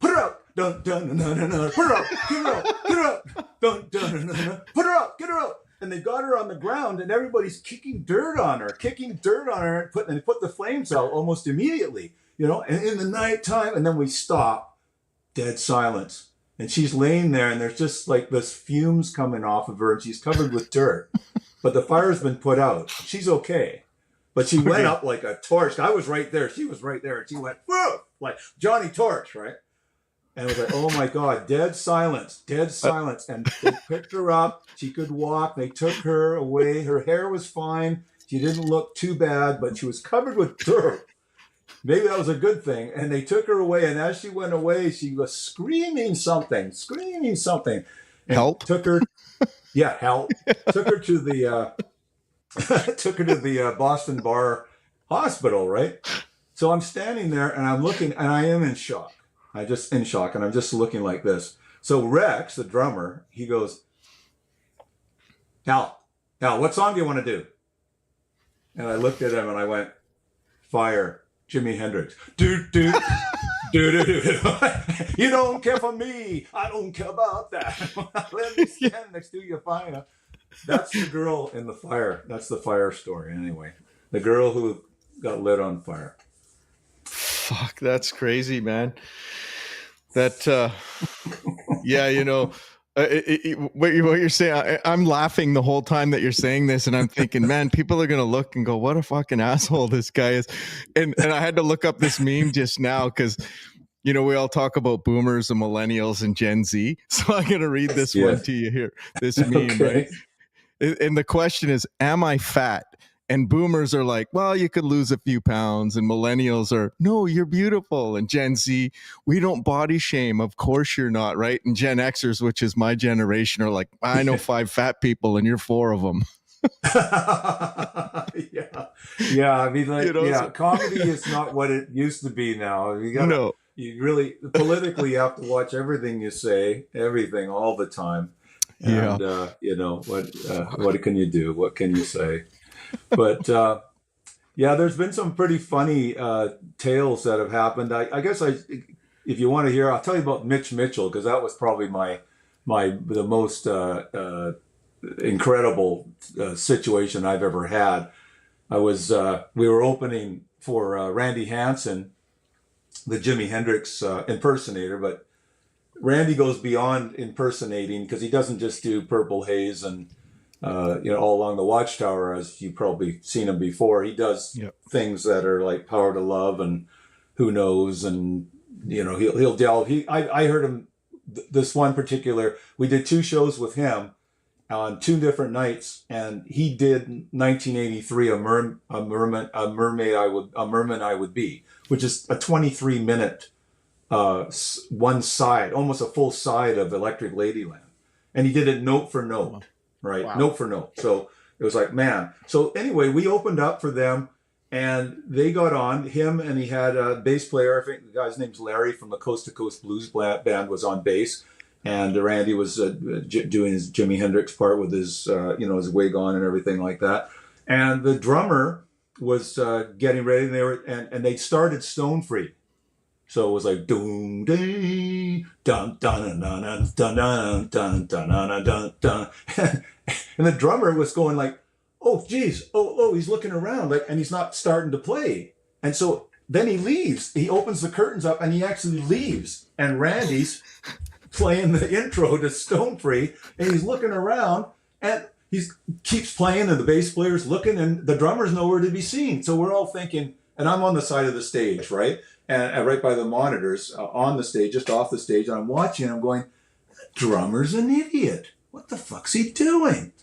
put her out, dun, dun, dun, dun, dun, put her out, get her out, get her out, dun, dun, dun, dun, dun, put her out, get her out. And they got her on the ground, and everybody's kicking dirt on her, and they put the flames out almost immediately, and in the nighttime, and then we stop, dead silence. And she's laying there, and there's just like this fumes coming off of her, and she's covered with dirt, but the fire's been put out. She's okay. But she went up like a torch. I was right there. She was right there. And she went, whoa, like Johnny Torch, right? And it was like, oh my God, dead silence. And they picked her up. She could walk. They took her away. Her hair was fine. She didn't look too bad, but she was covered with dirt. Maybe that was a good thing. And they took her away. And as she went away, she was screaming something. And Help. Took her. Yeah, help. Took her to the Boston Bar Hospital, right? So I'm standing there and I'm looking, and I am in shock. And I'm just looking like this. So Rex, the drummer, he goes, Hal, what song do you want to do? And I looked at him and I went, Fire, Jimi Hendrix. Do, do, do, do, do. You don't care for me. I don't care about that. Let me stand next to your fire. That's the girl in the fire. That's the fire story anyway. The girl who got lit on fire. Fuck, that's crazy, man. That, what you're saying, I'm laughing the whole time that you're saying this, and I'm thinking, man, people are going to look and go, what a fucking asshole this guy is. And I had to look up this meme just now because, we all talk about boomers and millennials and Gen Z. So I'm going to read this one to you here, this meme, right? And the question is, am I fat? And boomers are like, well, you could lose a few pounds. And millennials are, no, you're beautiful. And Gen Z, we don't body shame. Of course you're not, right? And Gen Xers, which is my generation, are like, I know 5 fat people and you're 4 of them. Yeah. I mean, like, comedy is not what it used to be now. You really, politically, you have to watch everything you say, everything all the time. And, what can you do? What can you say? But there's been some pretty funny tales that have happened. I guess if you want to hear, I'll tell you about Mitch Mitchell, because that was probably the most incredible situation I've ever had. We were opening for Randy Hansen, the Jimi Hendrix impersonator, but Randy goes beyond impersonating because he doesn't just do Purple Haze and all along the Watchtower, as you've probably seen him before. He does things that are like Power to Love and Who Knows and he'll delve. I heard him this one particular. We did 2 shows with him on 2 different nights, and he did 1983 a merman I would be, which is a 23-minute one side, almost a full side of Electric Ladyland, and he did it note for note, right? Wow. Note for note. So it was like, man. So anyway, we opened up for them, and they got on him, and he had a bass player. I think the guy's name's Larry from the Coast to Coast Blues band was on bass. And Randy was doing his Jimi Hendrix part with his, his wig on and everything like that. And the drummer was getting ready, and they started Stone Free. So it was like doom day dun dun dun dun dun dun dun dun dun dun, and the drummer was going like, oh geez, oh he's looking around like, and he's not starting to play. And so then he leaves. He opens the curtains up, and he actually leaves. And Randy's playing the intro to Stone Free, and he's looking around, and he keeps playing, and the bass player's looking, and the drummer's nowhere to be seen. So we're all thinking, and I'm on the side of the stage, right? And right by the monitors on the stage, just off the stage, and I'm watching, and I'm going, the drummer's an idiot. What the fuck's he doing?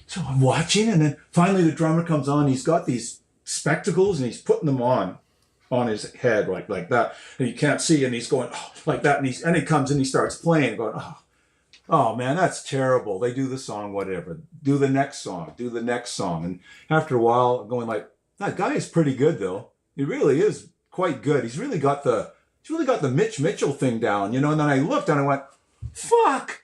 So I'm watching, and then finally the drummer comes on. He's got these spectacles, and he's putting them on his head like that, and you can't see, and he's going like that, and he comes and he starts playing, going, oh man, that's terrible. They do the song, whatever, do the next song, and after a while I'm going like, that guy is pretty good though. He really is quite good. He's really got the Mitch Mitchell thing down, and then I looked and I went, fuck,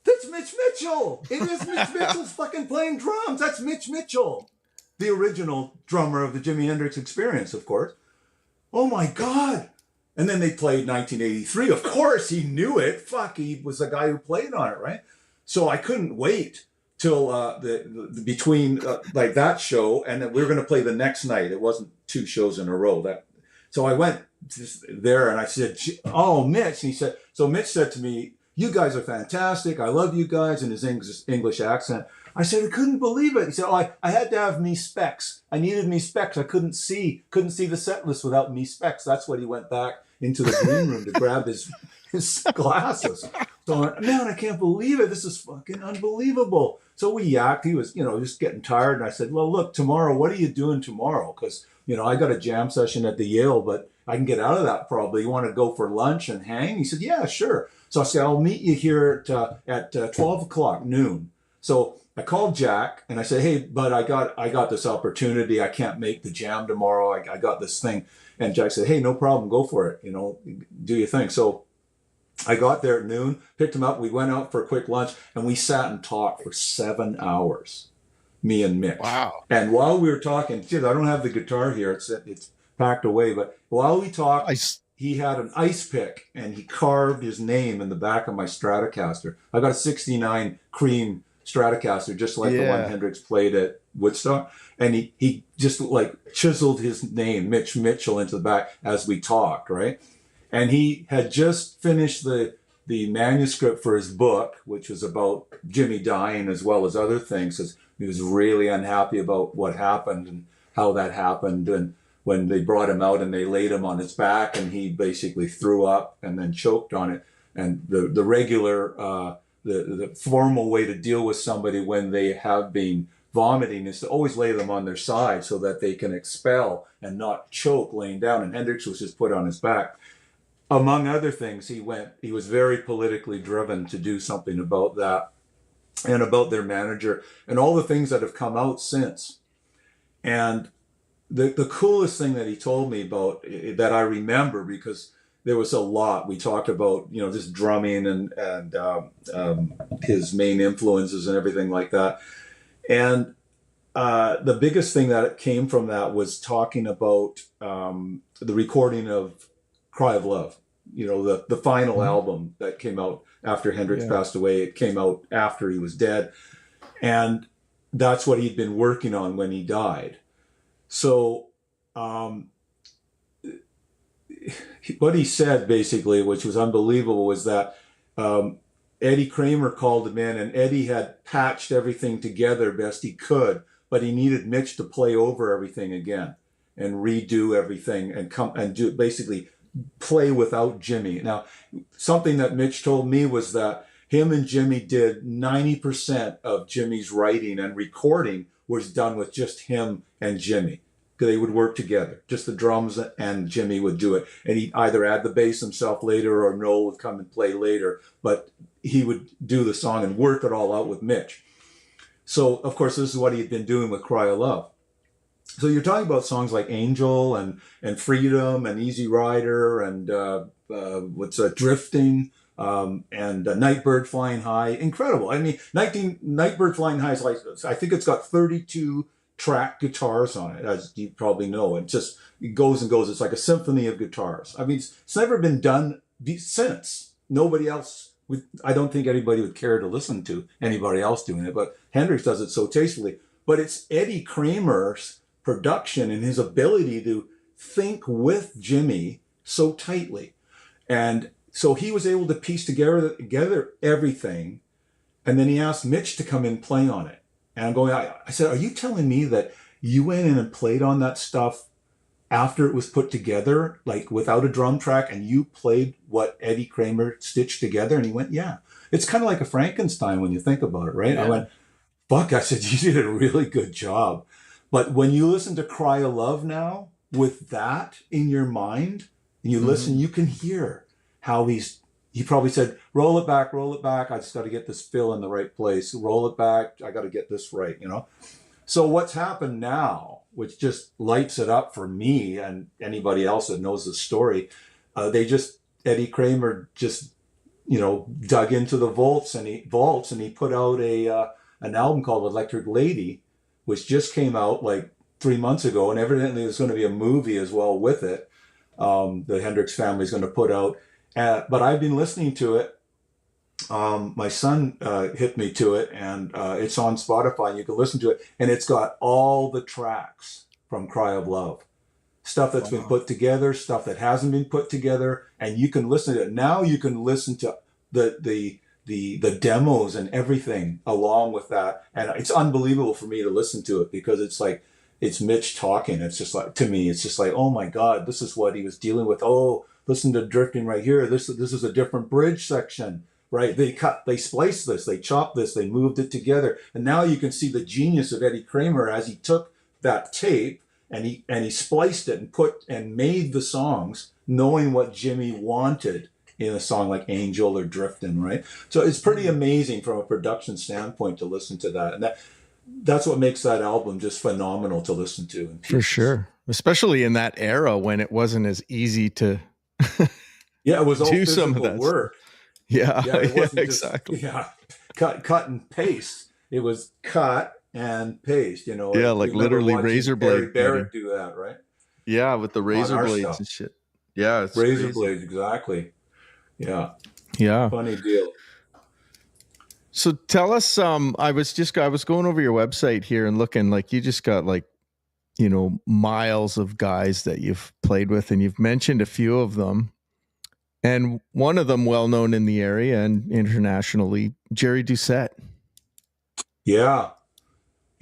that's Mitch Mitchell. It is Mitch Mitchell's fucking playing drums. That's Mitch Mitchell, the original drummer of the Jimi Hendrix Experience, of course. Oh my God. And then they played 1983. Of course, he knew it. Fuck, he was the guy who played on it, right? So I couldn't wait till between that show, and then we were going to play the next night. It wasn't 2 shows in a row. So I went there and I said, oh, Mitch. And he said, so Mitch said to me, you guys are fantastic. I love you guys, in his English accent. I said, I couldn't believe it. He said, oh, I had to have me specs. I needed me specs. I couldn't see the set list without me specs. That's what he went back into the green room to grab his glasses. So, man, I can't believe it. This is fucking unbelievable. So we yacked. He was, just getting tired. And I said, well, look, tomorrow, what are you doing tomorrow? Because, I got a jam session at the Yale, but I can get out of that probably. You want to go for lunch and hang? He said, yeah, sure. So I said, I'll meet you here at 12 o'clock, noon. So I called Jack and I said, hey, bud, I got this opportunity. I can't make the jam tomorrow. I got this thing. And Jack said, hey, no problem. Go for it. Do your thing. So I got there at noon, picked him up. We went out for a quick lunch, and we sat and talked for 7 hours, me and Mitch. Wow. And while we were talking, I don't have the guitar here. It's packed away. But while we talked, he had an ice pick, and he carved his name in the back of my Stratocaster. I got a 69 cream Stratocaster, just like the one Hendrix played at Woodstock. And he just like chiseled his name, Mitch Mitchell, into the back as we talked, right? And he had just finished the manuscript for his book, which was about Jimmy dying as well as other things, because he was really unhappy about what happened and how that happened. And when they brought him out and they laid him on his back, and he basically threw up and then choked on it. And the regular, the formal way to deal with somebody when they have been vomiting is to always lay them on their side so that they can expel and not choke laying down. And Hendrix was just put on his back. Among other things, he was very politically driven to do something about that and about their manager and all the things that have come out since. And the coolest thing that he told me about, that I remember, because there was a lot. We talked about, just drumming and his main influences and everything like that. And the biggest thing that came from that was talking about the recording of Cry of Love, the final album that came out after Hendrix passed away. It came out after he was dead. And that's what he'd been working on when he died. So what he said, basically, which was unbelievable, was that Eddie Kramer called him in, and Eddie had patched everything together best he could, but he needed Mitch to play over everything again and redo everything and come and basically play without Jimmy. Now, something that Mitch told me was that him and Jimmy did 90% of Jimmy's writing and recording was done with just him and Jimmy. They would work together, just the drums, and Jimmy would do it. And he'd either add the bass himself later, or Noel would come and play later. But he would do the song and work it all out with Mitch. So, of course, this is what he had been doing with Cry of Love. So you're talking about songs like Angel and Freedom and Easy Rider and Drifting and Nightbird Flying High. Incredible. I mean, Nightbird Flying High is like, I think it's got 32 track guitars on it, as you probably know. It goes and goes. It's like a symphony of guitars. I mean, it's never been done since. Nobody else, I don't think anybody would care to listen to anybody else doing it, but Hendrix does it so tastefully. But it's Eddie Kramer's production and his ability to think with Jimmy so tightly. And so he was able to piece together everything. And then he asked Mitch to come in and play on it. And I'm going, I said, are you telling me that you went in and played on that stuff after it was put together, like without a drum track, and you played what Eddie Kramer stitched together? And he went, yeah. It's kind of like a Frankenstein when you think about it, right? Yeah. I went, fuck, I said, you did a really good job. But when you listen to Cry of Love now, with that in your mind, and you listen, you can hear how he probably said, roll it back. I just got to get this fill in the right place. Roll it back. I got to get this right, you know? So what's happened now, which just lights it up for me and anybody else that knows the story, Eddie Kramer just, dug into the vaults and he put out an album called Electric Lady, which just came out like 3 months ago. And evidently there's going to be a movie as well with it. The Hendrix family is going to put out. But I've been listening to it. My son hit me to it, and it's on Spotify, and you can listen to it. And it's got all the tracks from Cry of Love, stuff that's been put together, stuff that hasn't been put together, and you can listen to it. Now you can listen to the demos and everything along with that, and it's unbelievable for me to listen to it because it's Mitch talking. It's just like, to me, it's just like, oh my God, this is what he was dealing with. Oh, listen to Drifting right here. This is a different bridge section, right? They spliced this, they chopped this, they moved it together. And now you can see the genius of Eddie Kramer as he took that tape and he spliced it and made the songs knowing what Jimmy wanted in a song like Angel or Drifting, right? So it's pretty amazing from a production standpoint to listen to that. And that's what makes that album just phenomenal to listen to. For sure. Especially in that era when it wasn't as easy to it was all do physical some of that work. It wasn't exactly. Cut and paste. It was cut and paste. Like literally razor blade. Barrett do that, right? Yeah, with the razor blades stuff and shit. Yeah, it's razor crazy. Blades, exactly. Yeah. Funny deal. So tell us, I was going over your website here and looking, like you just got miles of guys that you've played with, and you've mentioned a few of them, and one of them well known in the area and internationally, Jerry Doucette. Yeah.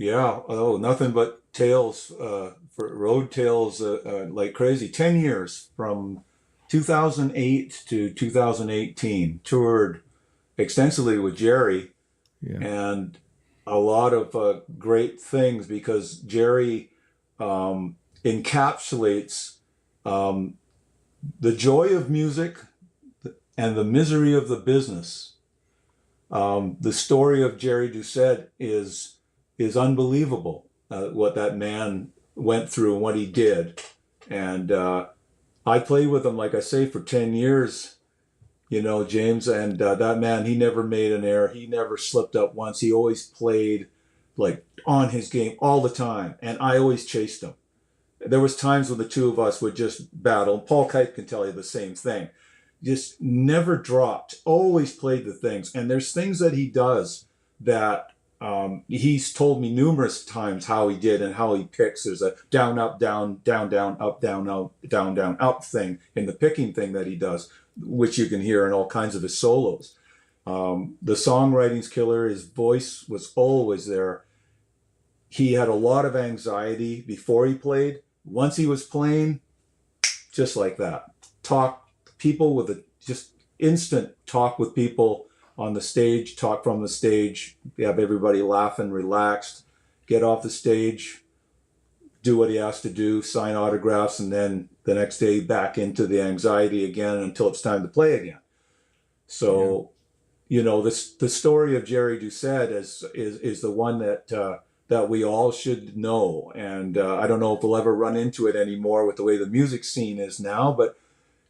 Oh, nothing but tales for road tales like crazy. 10 years from 2008 to 2018, toured extensively with Jerry, and a lot of great things because Jerry encapsulates the joy of music and the misery of the business. The story of Jerry Doucette is unbelievable, what that man went through and what he did. And I played with him, like I say, for 10 years, James, and that man, he never made an error. He never slipped up once. He always played like on his game all the time. And I always chased him. There was times when the two of us would just battle. Paul Kite can tell you the same thing. Just never dropped, always played the things. And there's things that he does that he's told me numerous times how he did and how he picks. There's a down, up, down, down, down, up, down, up thing in the picking thing that he does, which you can hear in all kinds of his solos. The songwriting's killer. His voice was always there. He had a lot of anxiety before he played. Once he was playing, just like that. talk people with a just instant talk with people on the stage, talk from the stage, have everybody laughing, relaxed, get off the stage, do what he has to do, sign autographs, and then the next day back into the anxiety again until it's time to play again. So, you know, the story of Jerry Doucette is the one that we all should know. And I don't know if we'll ever run into it anymore with the way the music scene is now, but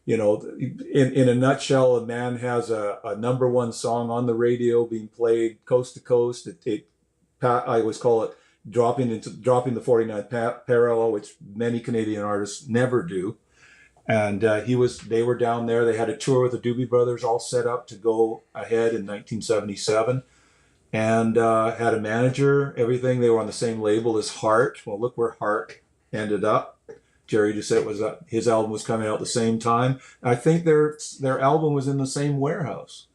you know, in a nutshell, a man has a number one song on the radio being played coast to coast. I always call it dropping the 49th parallel, which many Canadian artists never do. And they were down there. They had a tour with the Doobie Brothers all set up to go ahead in 1977, and had a manager, everything. They were on the same label as Heart. Well, look where Heart ended up. Jerry Doucette his album was coming out at the same time. I think their album was in the same warehouse,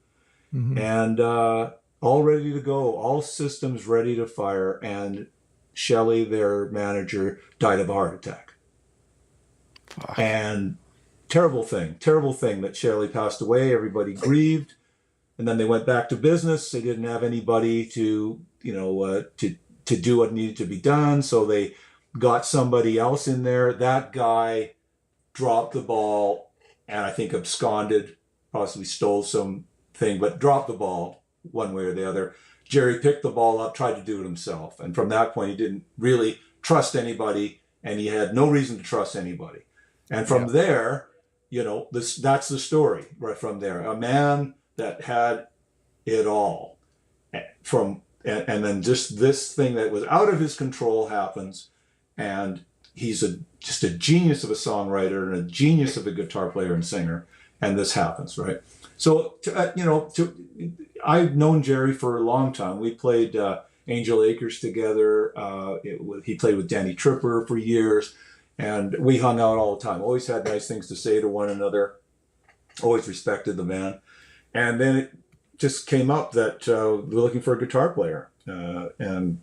and all ready to go, all systems ready to fire. And Shelley, their manager, died of a heart attack. Fuck. And terrible thing that Shelley passed away. Everybody grieved, and then they went back to business. They didn't have anybody to do what needed to be done, so they got somebody else in there. That guy dropped the ball and I think absconded, possibly stole something, but dropped the ball one way or the other. Jerry picked the ball up, tried to do it himself. And from that point, he didn't really trust anybody, and he had no reason to trust anybody. And from there, you know, that's the story right from there. A man that had it all and then just this thing that was out of his control happens. And he's just a genius of a songwriter and a genius of a guitar player and singer, and this happens, right? So, I've known Jerry for a long time. We played Angel Acres together. He played with Danny Tripper for years, and we hung out all the time. Always had nice things to say to one another. Always respected the man. And then it just came up that we were looking for a guitar player, and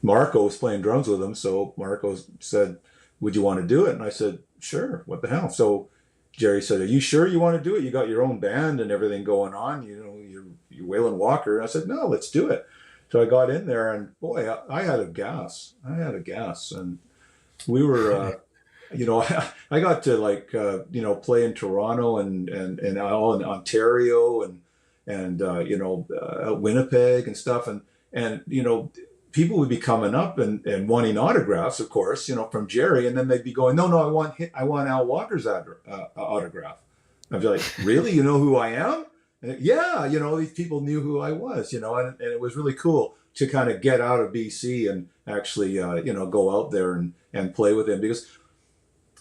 Marco was playing drums with him, so Marco said, "Would you want to do it?" And I said, "Sure, what the hell?" So Jerry said, "Are you sure you want to do it? You got your own band and everything going on. You know, you're Wailin Walker." And I said, "No, let's do it." So I got in there, and boy, I had a gas. And we were, I got to play in Toronto and all in Ontario and Winnipeg and stuff, and people would be coming up and wanting autographs, of course, from Jerry, and then they'd be going, no, I want Al Walker's autograph. I'd be like, really? You know who I am? And yeah, these people knew who I was, and it was really cool to kind of get out of BC and actually, go out there and play with him, because,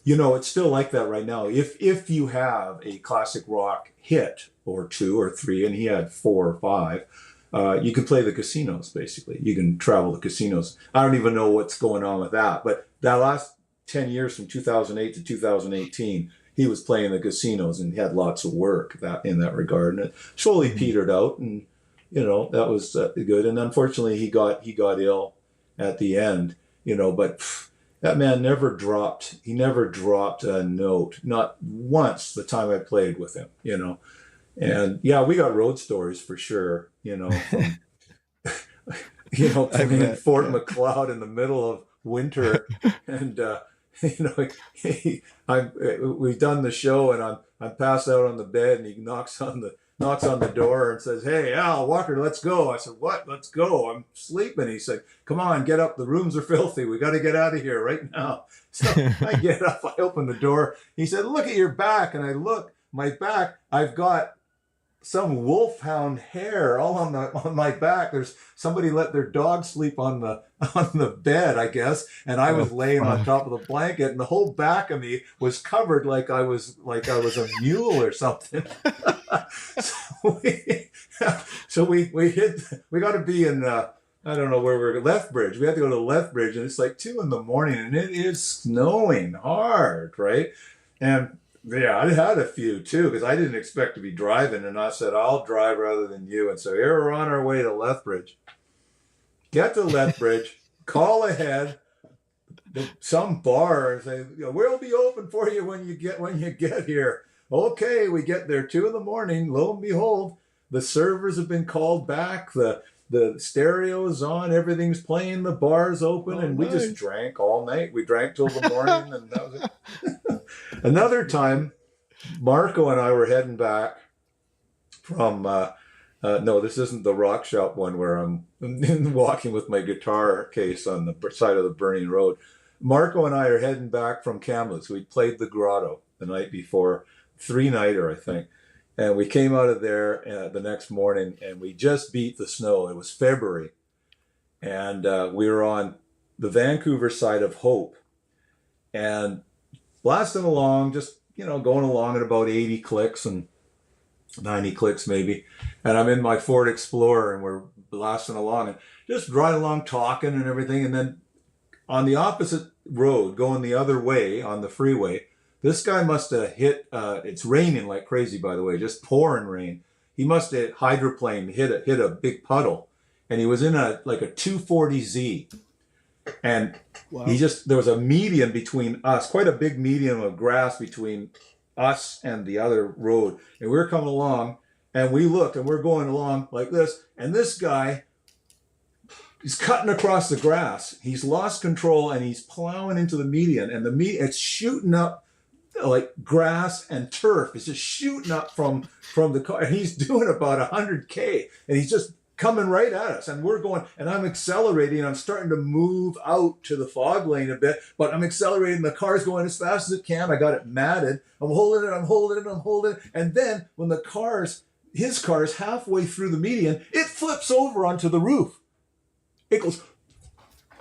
it's still like that right now. If you have a classic rock hit or two or three, and he had 4 or 5, you can play the casinos, basically. You can travel the casinos. I don't even know what's going on with that. But that last 10 years from 2008 to 2018, he was playing the casinos and he had lots of work in that regard. And it slowly petered out, and, that was good. And unfortunately, he got ill at the end, but that man never dropped. He never dropped a note, not once the time I played with him, And yeah, we got road stories for sure, from, playing in Fort McLeod in the middle of winter, and we've done the show, and I'm passed out on the bed, and he knocks on the door and says, "Hey, Al Walker, let's go." I said, "What? Let's go? I'm sleeping." He said, "Come on, get up. The rooms are filthy. We got to get out of here right now." So I get up, I open the door. He said, "Look at your back," and I look, my back. I've got some wolfhound hair all on my back. There's somebody let their dog sleep on the bed, I guess, and I was laying on top of the blanket, and the whole back of me was covered like I was a mule or something. So we got to be in I don't know where we're Lethbridge. We had to go to Lethbridge, and it's like 2 a.m, and it is snowing hard, right? And yeah, I had a few too, because I didn't expect to be driving, and I said, "I'll drive rather than you." And so here we're on our way to Lethbridge. Get to Lethbridge, call ahead. some bar say, we'll be open for you when you get here. Okay, we get there 2 a.m. Lo and behold, the servers have been called back. The stereo's on, everything's playing, the bar's open, and we just drank all night. We drank till the morning, and that was it. Another time, Marco and I were heading back from, no, this isn't the rock shop one where I'm walking with my guitar case on the side of the burning road. Marco and I are heading back from Kamloops. We played the Grotto the night before, 3-nighter, I think. And we came out of there the next morning, and we just beat the snow. It was February. And we were on the Vancouver side of Hope. And blasting along, just, going along at about 80 clicks and 90 clicks maybe. And I'm in my Ford Explorer, and we're blasting along and just driving along talking and everything. And then on the opposite road, going the other way on the freeway, this guy must have hit, it's raining like crazy, by the way, just pouring rain. He must have hydroplaned, hit a big puddle. And he was in a 240Z. And there was a median between us, quite a big median of grass between us and the other road. And we were coming along, and we looked, and we're going along like this. And this guy is cutting across the grass. He's lost control, and he's plowing into the median. And it's shooting up like grass and turf. It's just shooting up from the car. And he's doing about 100K. And he's just coming right at us, and we're going, and I'm accelerating. I'm starting to move out to the fog lane a bit, but I'm accelerating. The car's going as fast as it can. I got it matted. I'm holding it. And then when his car's halfway through the median, it flips over onto the roof. It goes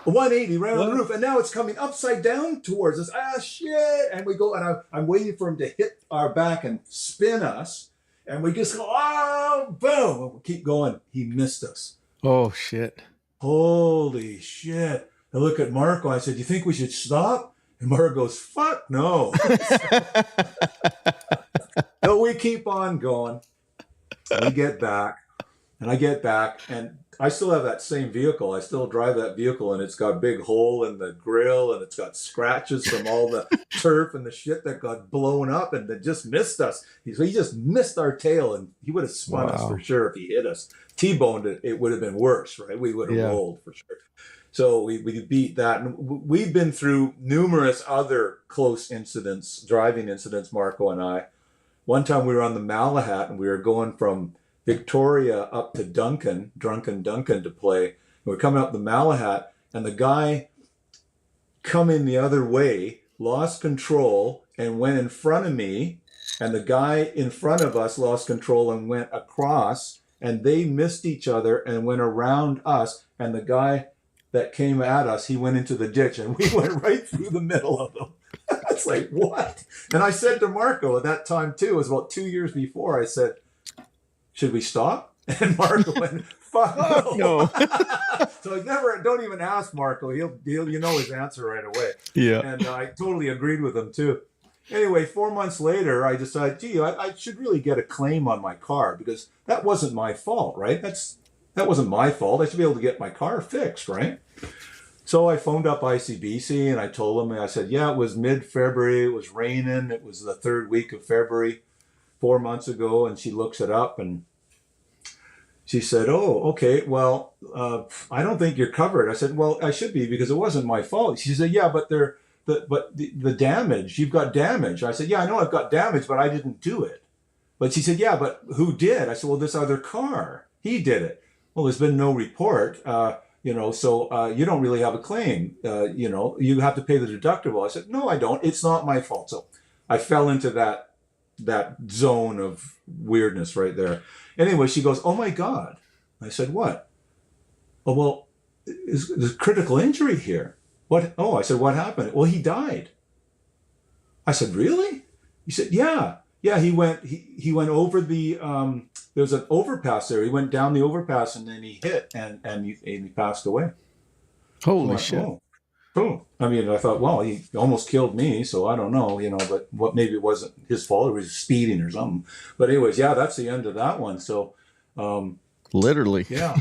180 right on the roof, and now it's coming upside down towards us. Ah, shit! And we go, and I'm waiting for him to hit our back and spin us. And we just go, oh, boom. We'll keep going. He missed us. Oh, shit. Holy shit. I look at Marco. I said, you think we should stop? And Marco goes, fuck no. So we keep on going. We get back. And I get back. And I still have that same vehicle. I still drive that vehicle, and it's got a big hole in the grill, and it's got scratches from all the turf and the shit that got blown up, and that just missed us. He just missed our tail, and he would have spun us for sure if he hit us. T-boned it, it would have been worse, right? We would have rolled for sure. So we beat that. And we've been through numerous other close incidents, driving incidents, Marco and I. One time we were on the Malahat, and we were going from Victoria up to Drunken Duncan to play. And we're coming up the Malahat, and the guy coming the other way lost control and went in front of me, and the guy in front of us lost control and went across, and they missed each other and went around us, and the guy that came at us, he went into the ditch, and we went right through the middle of them. It's like, what? And I said to Marco at that time too, it was about 2 years before, I said, should we stop? And Marco went, fuck no. So don't even ask Marco. He'll his answer right away. Yeah. And I totally agreed with him too. Anyway, 4 months later, I decided, I should really get a claim on my car, because that wasn't my fault, right? That wasn't my fault. I should be able to get my car fixed, right? So I phoned up ICBC, and I told them, I said, yeah, it was mid-February. It was raining. It was the 3rd week of February. 4 months ago. And she looks it up, and she said, oh, okay, well, I don't think you're covered. I said, well, I should be, because it wasn't my fault. She said, yeah, but the damage, you've got damage. I said, yeah, I know I've got damage, but I didn't do it. But she said, yeah, but who did? I said, well, this other car, he did it. Well, there's been no report, so you don't really have a claim. You have to pay the deductible. I said, no, I don't. It's not my fault. So I fell into that zone of weirdness right there. Anyway, she goes, oh my God. I said, what? Oh, well, there's critical injury here. What? Oh, I said, what happened? Well, he died. I said, really? He said, yeah. Yeah, he went over the, there's an overpass there. He went down the overpass, and then he hit, and he passed away. Holy shit. Oh. I mean, I thought, well, he almost killed me, so I don't know, but maybe it wasn't his fault. It was speeding or something. But anyways, yeah, that's the end of that one. So, literally, yeah,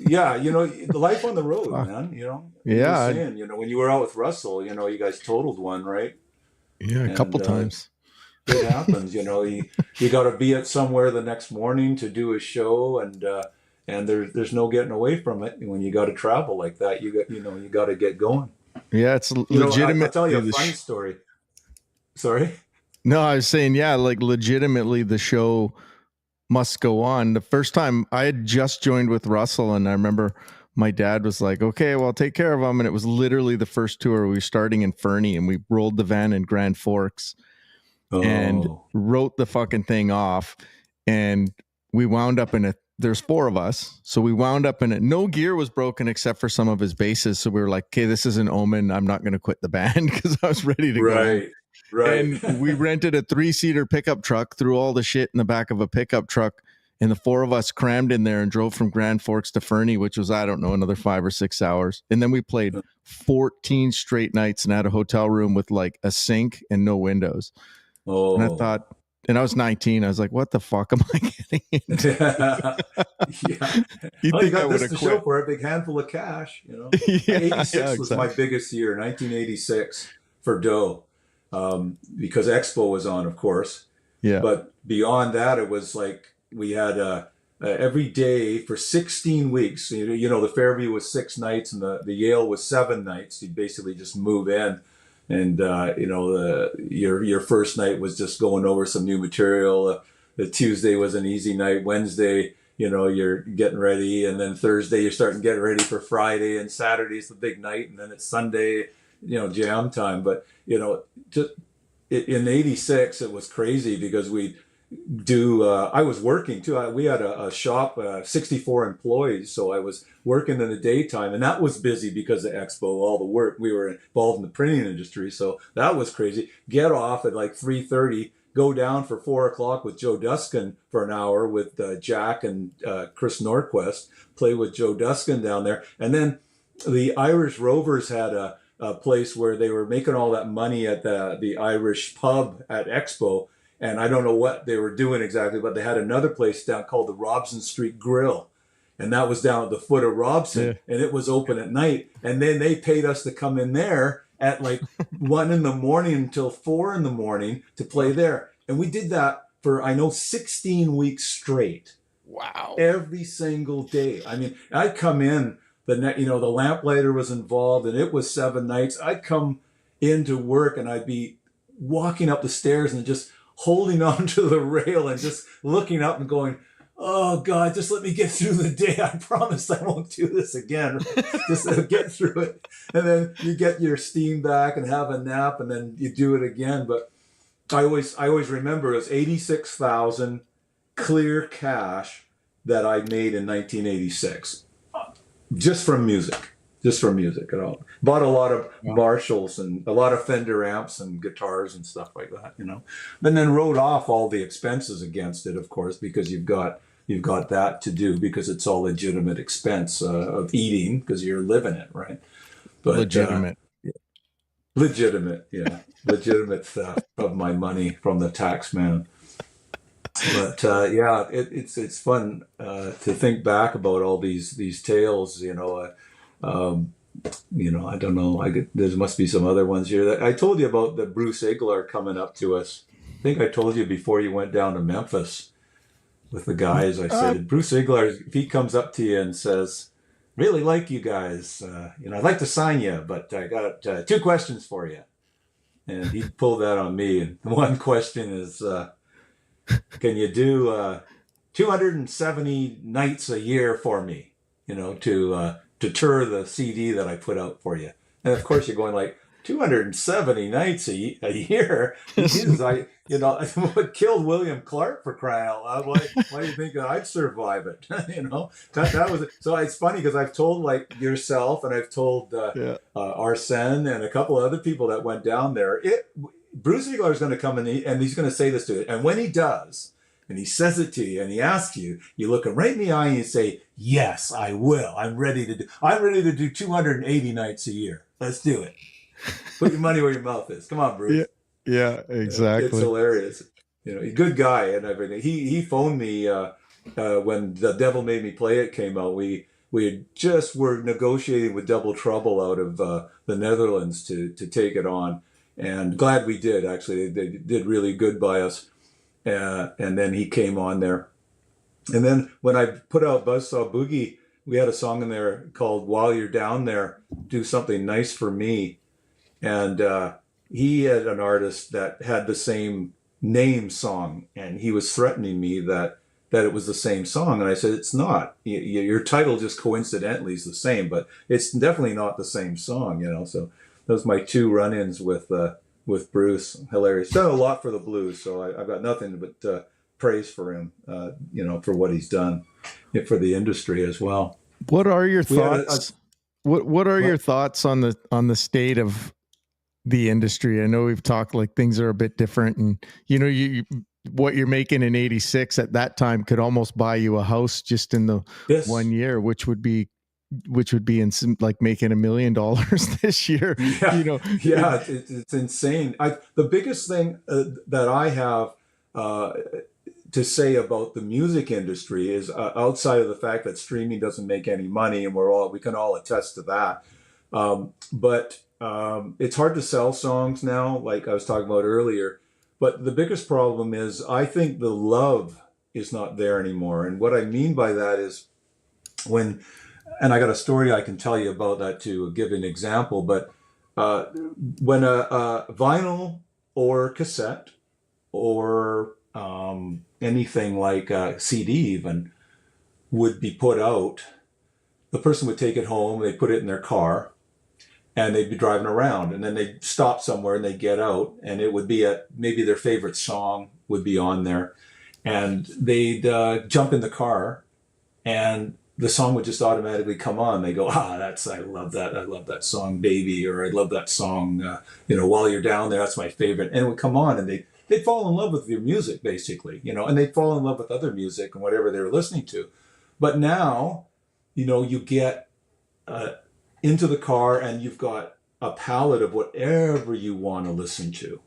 Yeah, the life on the road, Fuck. man. You were Yeah, saying, when you were out with Russell, you guys totaled one, right? yeah, a couple And times. it happens. You got to be at somewhere the next morning to do a show, and there's no getting away from it. When you got to travel like that, you got to get going. Yeah, it's I'll tell you legitimately a funny story. Sorry. No, I was saying, yeah, like legitimately the show must go on. The first time I had just joined with Russell, and I remember my dad was like, okay, well, take care of him. And it was literally the first tour. We were starting in Fernie, and we rolled the van in Grand Forks and Oh, wrote the fucking thing off. And we wound up in there's four of us. So we wound up in it. No gear was broken except for some of his basses. So we were like, okay, this is an omen. I'm not going to quit the band because I was ready to go home. right, right. And we rented a 3-seater pickup truck, threw all the shit in the back of a pickup truck, and the four of us crammed in there and drove from Grand Forks to Fernie, which was, I don't know, another 5 or 6 hours. And then we played 14 straight nights and had a hotel room with like a sink and no windows. And I Oh, thought, and I was 19, I was like, what the fuck am I getting into? yeah. You'd Well, you think I got would this have to show quit. for a big handful of cash. Yeah, 86 was my exactly. biggest year, 1986 for Doe, because Expo was on, of course. Yeah. But beyond that, it was like we had every day for 16 weeks. The Fairview was 6 nights, and the Yale was 7 nights. You basically just move in, and your first night was just going over some new material. The Tuesday was an easy night. Wednesday, you're getting ready, and then Thursday you're starting getting ready for Friday, and Saturday's the big night, and then it's Sunday, jam time. But just in '86, it was crazy because we do. I was working too. We had a shop, 64 employees, so I was working in the daytime, and that was busy because of Expo. All the work, we were involved in the printing industry, so that was crazy. Get off at like 3:30. Go down for 4 o'clock with Joe Duskin for an hour with Jack and Chris Norquist. Play with Joe Duskin down there, and then the Irish Rovers had a place where they were making all that money at the Irish pub at Expo, and I don't know what they were doing exactly, but they had another place down called the Robson Street Grill, and that was down at the foot of Yeah. Robson, and it was open at night, and then they paid us to come in there at like 1 in the morning until 4 in the morning to play there, and we did that for, I know, 16 weeks straight, Wow. every single day. I mean, I'd come in the lamplighter was involved, and it was 7 nights. I'd come into work and I'd be walking up the stairs and just holding on to the rail and just looking up and going, "Oh God, just let me get through the day. I promise I won't do this again. Just get through it." And then you get your steam back and have a nap, and then you do it again. But I always remember it was 86,000 clear cash that I made in 1986, just from music at all. Bought a lot of Marshalls and a lot of Fender amps and guitars and stuff like that, and then wrote off all the expenses against it, of course, because you've got that to do, because it's all legitimate expense of eating, because you're living it, right? But Legitimate. legitimate theft of my money from the tax man. But yeah, it's fun to think back about all these tales. I don't know. There must be some other ones here. I told you about the Bruce Iglar coming up to us. I think I told you before you went down to Memphis with the guys. I said, Bruce Iglar, if he comes up to you and says, "Really like you guys, I'd like to sign you, but I got 2 questions for you," and he pulled that on me. And one question is, can you do 270 nights a year for me, to tour the CD that I put out for you? And of course you're going like, 270 nights a year? Jesus, what killed William Clark, for crying out loud? Why do you think I'd survive it? That was, so it's funny because I've told like yourself, and I've told Arsene and a couple of other people that went down there. Bruce Iglar is going to come and he's going to say this to it. And when he does, and he says it to you, and he asks you, you look him right in the eye and you say, "Yes, I will. I'm ready to do 280 nights a year. Let's do it. Put your money where your mouth is. Come on, Bruce." Yeah, exactly. It's hilarious. A good guy and everything. He phoned me when The Devil Made Me Play It came out. We just were negotiating with Double Trouble out of the Netherlands to take it on, and glad we did. Actually, they did really good by us. And then he came on there. And then when I put out Buzzsaw Boogie, we had a song in there called "While You're Down There, Do Something Nice for Me." And he had an artist that had the same name song, and he was threatening me that it was the same song. And I said, it's not. Your title just coincidentally is the same, but it's definitely not the same song, you know. So those are my two run-ins with Bruce. Hilarious. Done a lot for the blues, so I've got nothing but praise for him, you know, for what he's done for the industry as well. What are your thoughts? What are your thoughts on the state of the industry? I know we've talked like things are a bit different, and you know, you what you're making in '86 at that time could almost buy you a house just in the 1 year, which would be in like making $1 million this year. Yeah, you know, yeah, it's insane. The biggest thing that I have to say about the music industry is outside of the fact that streaming doesn't make any money, and we can all attest to that. But it's hard to sell songs now, like I was talking about earlier. But the biggest problem is I think the love is not there anymore. And what I mean by that is and I got a story I can tell you about that to give an example, but when a vinyl or cassette or anything like a CD even would be put out, the person would take it home, they'd put it in their car, and they'd be driving around, and then they'd stop somewhere and they'd get out, and it would be maybe their favorite song would be on there, and they'd jump in the car, and the song would just automatically come on. They go, I love that song, Baby, or I love that song, While You're Down There, that's my favorite, and it would come on, and they'd fall in love with your music, basically, you know, and they'd fall in love with other music and whatever they were listening to. But now, you know, you get into the car and you've got a palette of whatever you want to listen to.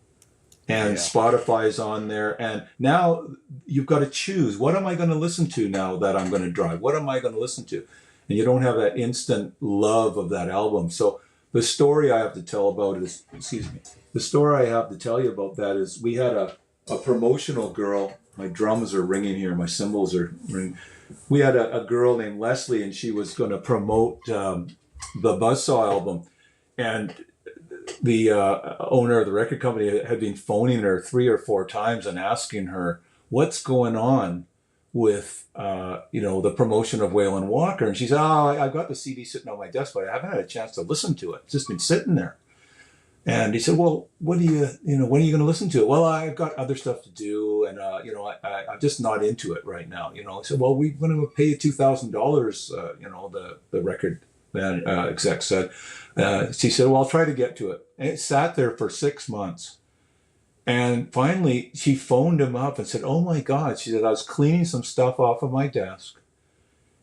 And Spotify's on there. And now you've got to choose, what am I going to listen to now that I'm going to drive? What am I going to listen to? And you don't have that instant love of that album. So the story I have to tell about is, the story I have to tell you about that is we had a promotional girl. My drums are ringing here. My cymbals are ringing. We had a girl named Leslie, and she was going to promote the Buzzsaw album. And the owner of the record company had been phoning her 3 or 4 times and asking her, what's going on with, the promotion of Wailin Walker? And she said, I've got the CD sitting on my desk, but I haven't had a chance to listen to it. It's just been sitting there. And he said, well, when are you going to listen to it? Well, I've got other stuff to do, and I'm just not into it right now. You know, I said, well, we're going to pay you $2,000. The record man exec said. She said, well, I'll try to get to it. And it sat there for 6 months, and finally she phoned him up and said, oh my God, she said, I was cleaning some stuff off of my desk,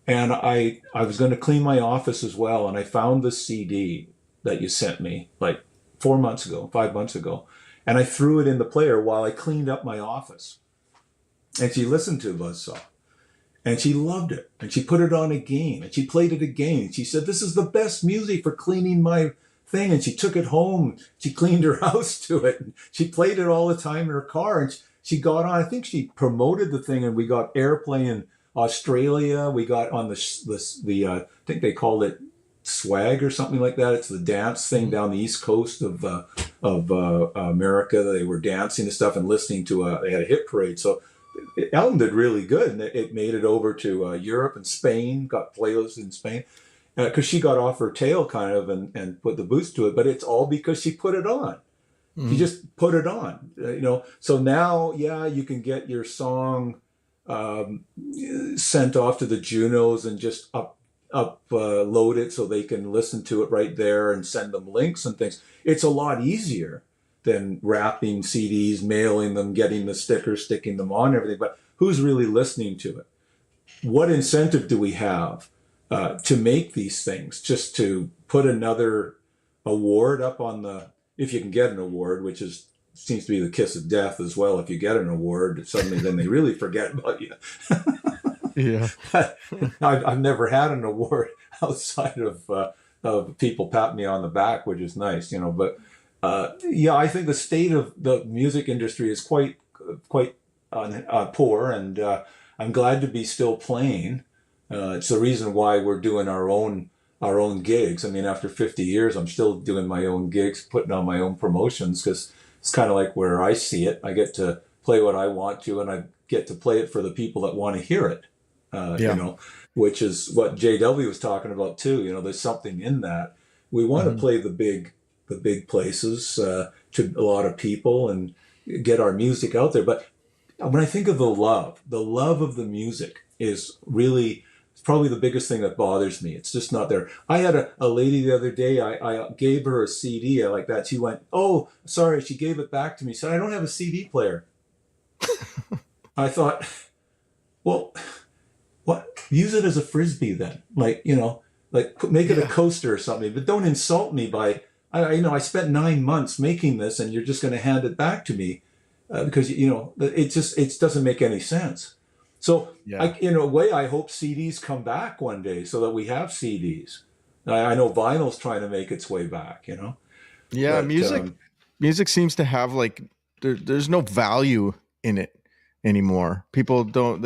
and I was going to clean my office as well, and I found the CD that you sent me like 5 months ago, and I threw it in the player while I cleaned up my office. And she listened to Buzzsaw, and she loved it, and she put it on again, and she played it again. And she said, this is the best music for cleaning my thing. And she took it home, she cleaned her house to it, and she played it all the time in her car. And she got on, I think she promoted the thing, and we got airplay in Australia. We got on the I think they called it Swag or something like that. It's the dance thing down the east coast of America. They were dancing and stuff and listening to they had a hit parade. So the album did really good, and it made it over to Europe and Spain, got playlists in Spain, because she got off her tail kind of and put the boost to it. But it's all because she put it on. She just put it on, So now, you can get your song sent off to the Junos and just upload it so they can listen to it right there and send them links and things. It's a lot easier than wrapping CDs, mailing them, getting the stickers, sticking them on everything. But who's really listening to it? What incentive do we have to make these things? Just to put another award up on if you can get an award, which seems to be the kiss of death as well. If you get an award, suddenly then they really forget about you. Yeah. I've never had an award outside of people patting me on the back, which is nice, But yeah, I think the state of the music industry is quite poor, and I'm glad to be still playing. It's the reason why we're doing our own gigs. I mean, after 50 years, I'm still doing my own gigs, putting on my own promotions, because it's kind of like where I see it. I get to play what I want to, and I get to play it for the people that want to hear it. Which is what JW was talking about too. There's something in that. We want to play the big places to a lot of people and get our music out there. But when I think of the love of the music is really probably the biggest thing that bothers me. It's just not there. I had a lady the other day, I gave her a CD like that. She went, "Oh, sorry." She gave it back to me. She said, "I don't have a CD player." I thought, well, what? Use it as a Frisbee then. Make it a coaster or something, but don't insult me by, I spent 9 months making this and you're just going to hand it back to me because, it doesn't make any sense. So in a way, I hope CDs come back one day so that we have CDs. I know vinyl's trying to make its way back, Yeah. But, music seems to have there's no value in it anymore. People don't,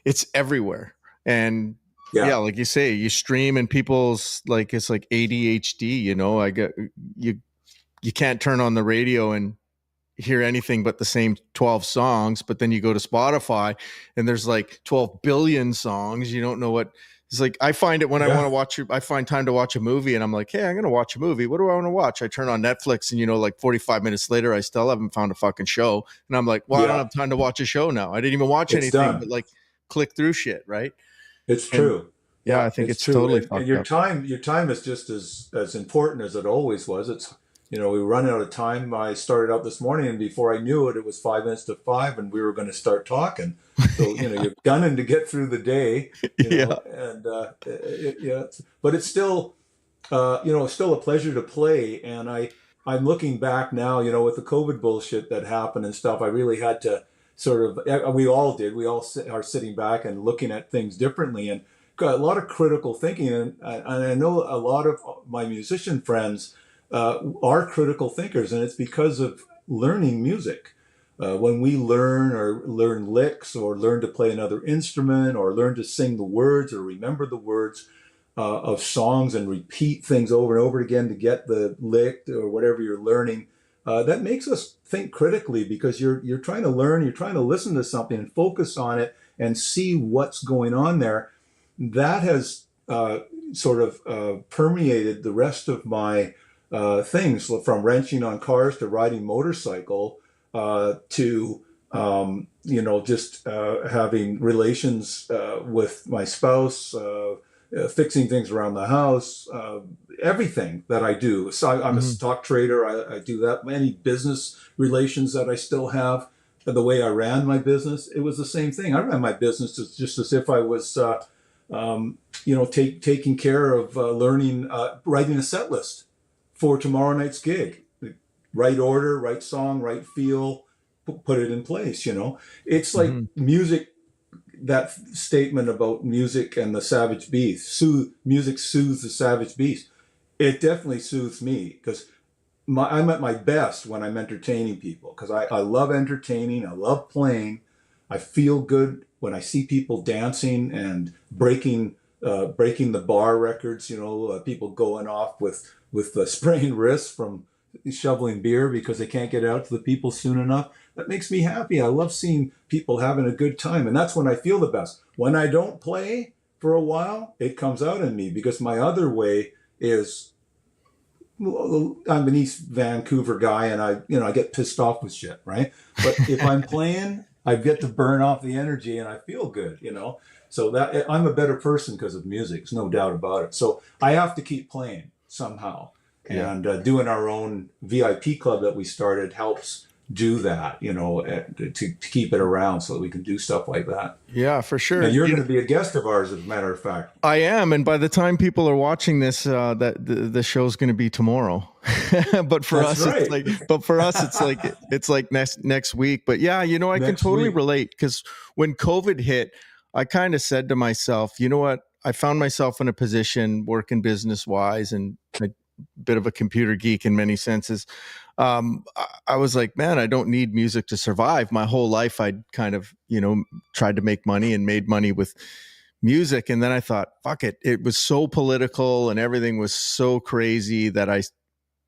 it's everywhere. And like you say, you stream and people's it's like ADHD, you can't turn on the radio and hear anything but the same 12 songs, but then you go to Spotify and there's 12 billion songs. You don't know what it's like. I find it when I want to watch I find time to watch a movie and I'm like, hey, I'm going to watch a movie. What do I want to watch? I turn on Netflix and 45 minutes later, I still haven't found a fucking show. And I'm like, well, I don't have time to watch a show now. I didn't even watch anything but click through shit. Right. It's true. Yeah. I think it's true. Totally and your time is just as important as it always was. It's, we run out of time. I started out this morning, and before I knew it, it was 5 minutes to 5, and we were going to start talking. So you're gunning to get through the day. But it's still, still a pleasure to play. And I'm looking back now, with the COVID bullshit that happened and stuff. I really had to we all did. We all are sitting back and looking at things differently, and got a lot of critical thinking. And I know a lot of my musician friends are critical thinkers, and it's because of learning music. When we learn licks or learn to play another instrument or learn to sing the words or remember the words of songs and repeat things over and over again to get the lick or whatever you're learning, that makes us think critically, because you're trying to learn, you're trying to listen to something and focus on it and see what's going on there. That has permeated the rest of my things, from wrenching on cars to riding motorcycle to just having relations with my spouse, fixing things around the house, everything that I do. So I'm a stock trader. I do that. Any business relations that I still have, the way I ran my business, it was the same thing. I ran my business just as if I was taking care of learning, writing a set list for tomorrow night's gig. Right order, right song, right feel, put it in place, It's like music, that statement about music and the savage beast. Music soothes the savage beast. It definitely soothes me, because I'm at my best when I'm entertaining people, because I love entertaining, I love playing. I feel good when I see people dancing and breaking the bar records, people going off with sprained wrists from shoveling beer because they can't get out to the people soon enough. That makes me happy. I love seeing people having a good time, and that's when I feel the best. When I don't play for a while, it comes out in me, because my other way is, I'm an East Vancouver guy, and I get pissed off with shit, right? But if I'm playing, I get to burn off the energy and I feel good, So that I'm a better person because of music. There's no doubt about it. So I have to keep playing somehow. Yeah. And doing our own VIP club that we started helps do that, to keep it around so that we can do stuff like that. Yeah, for sure. And you're going to be a guest of ours, as a matter of fact. I am, and by the time people are watching this, that the show's going to be tomorrow. But for us, right. it's like next week. But yeah, I can totally relate, because when COVID hit, I kind of said to myself, you know what? I found myself in a position working business wise and a bit of a computer geek in many senses. I was like, man, I don't need music to survive. My whole life, I'd kind of, tried to make money and made money with music. And then I thought, fuck it. It was so political and everything was so crazy that I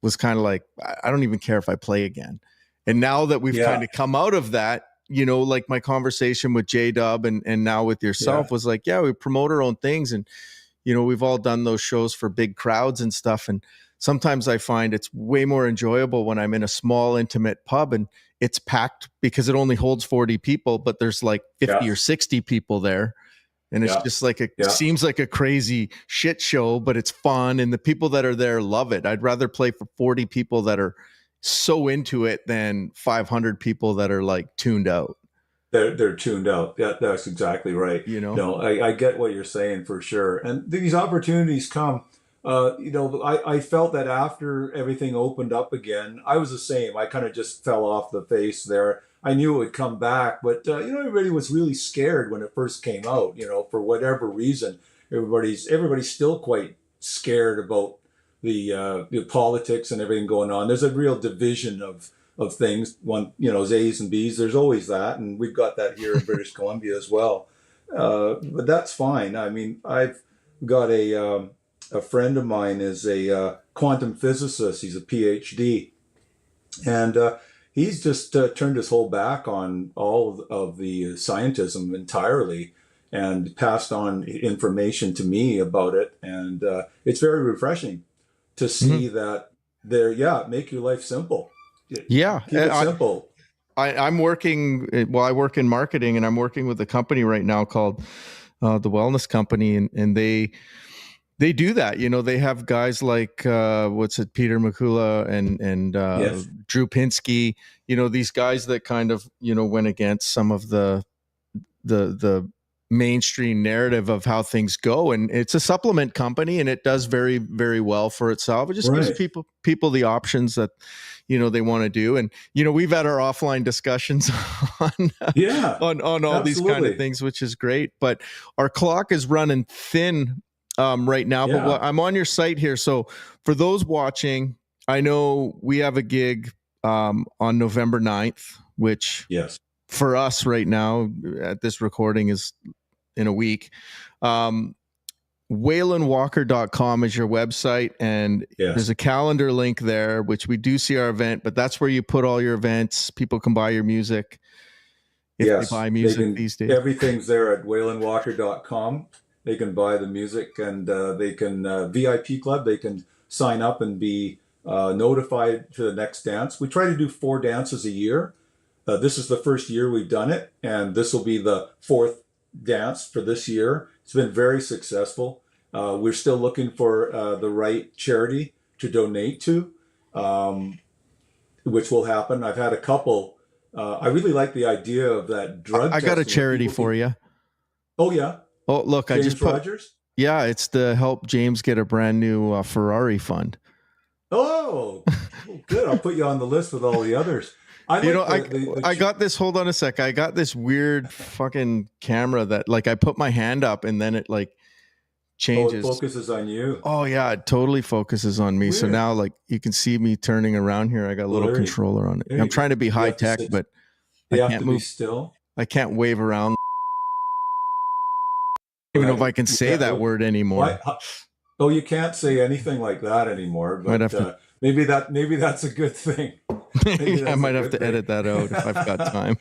was kind of like, I don't even care if I play again. And now that we've kind of come out of that, like my conversation with J-Dub and now with yourself was like, yeah, we promote our own things. And, we've all done those shows for big crowds and stuff. And sometimes I find it's way more enjoyable when I'm in a small, intimate pub and it's packed because it only holds 40 people, but there's like 50 or 60 people there. And it's just like seems like a crazy shit show, but it's fun. And the people that are there love it. I'd rather play for 40 people that are so into it than 500 people that are like tuned out. They're tuned out. Yeah, that's exactly right. No, I get what you're saying for sure. And these opportunities come. I felt that after everything opened up again, I was the same. I kind of just fell off the face there. I knew it would come back, but everybody was really scared when it first came out. For whatever reason, everybody's still quite scared about the politics and everything going on. There's a real division of things. One, A's and B's. There's always that, and we've got that here in British Columbia as well. But that's fine. I mean, I've got a friend of mine is a quantum physicist. He's a PhD, and he's just turned his whole back on all of the scientism entirely and passed on information to me about it. And it's very refreshing to see that make your life simple. Yeah. Keep it simple. I work in marketing, and I'm working with a company right now called the Wellness Company, and they do that. They have guys like Peter McCullough and Drew Pinsky. These guys that kind of went against some of the mainstream narrative of how things go, and it's a supplement company, and it does very, very well for itself. It just gives people the options that they want to do. And we've had our offline discussions on all these kind of things, which is great. But our clock is running thin right now. But I'm on your site here, so for those watching, I know we have a gig on November 9th, which for us right now at this recording is in a week. WailinWalker.com is your website, and there's a calendar link there, which we do see our event, but that's where you put all your events. People can buy your music if they buy music these days. Everything's there at WailinWalker.com. They can buy the music, and they can VIP club. They can sign up and be notified to the next dance. We try to do 4 dances a year. This is the first year we've done it, and this will be the 4th dance for this year. It's been very successful. We're still looking for the right charity to donate to, which will happen. I've had a couple. I really like the idea of that drug. I got a charity for you. Oh yeah. Oh look, James I just put. Rogers? Yeah, it's to help James get a brand new Ferrari fund. Oh, good. I'll put you on the list with all the others. I got this. Hold on a sec. I got this weird fucking camera that, like, I put my hand up and then it like changes. It focuses on you. Oh yeah, it totally focuses on me. Weird. So now, like, you can see me turning around here. I got a little controller on it. I'm trying to be high tech, but I can't move. Still. I can't wave around. I don't even know if I can say that word anymore. Oh, you can't say anything like that anymore. But maybe that's a good thing. I might have to edit that out if I've got time.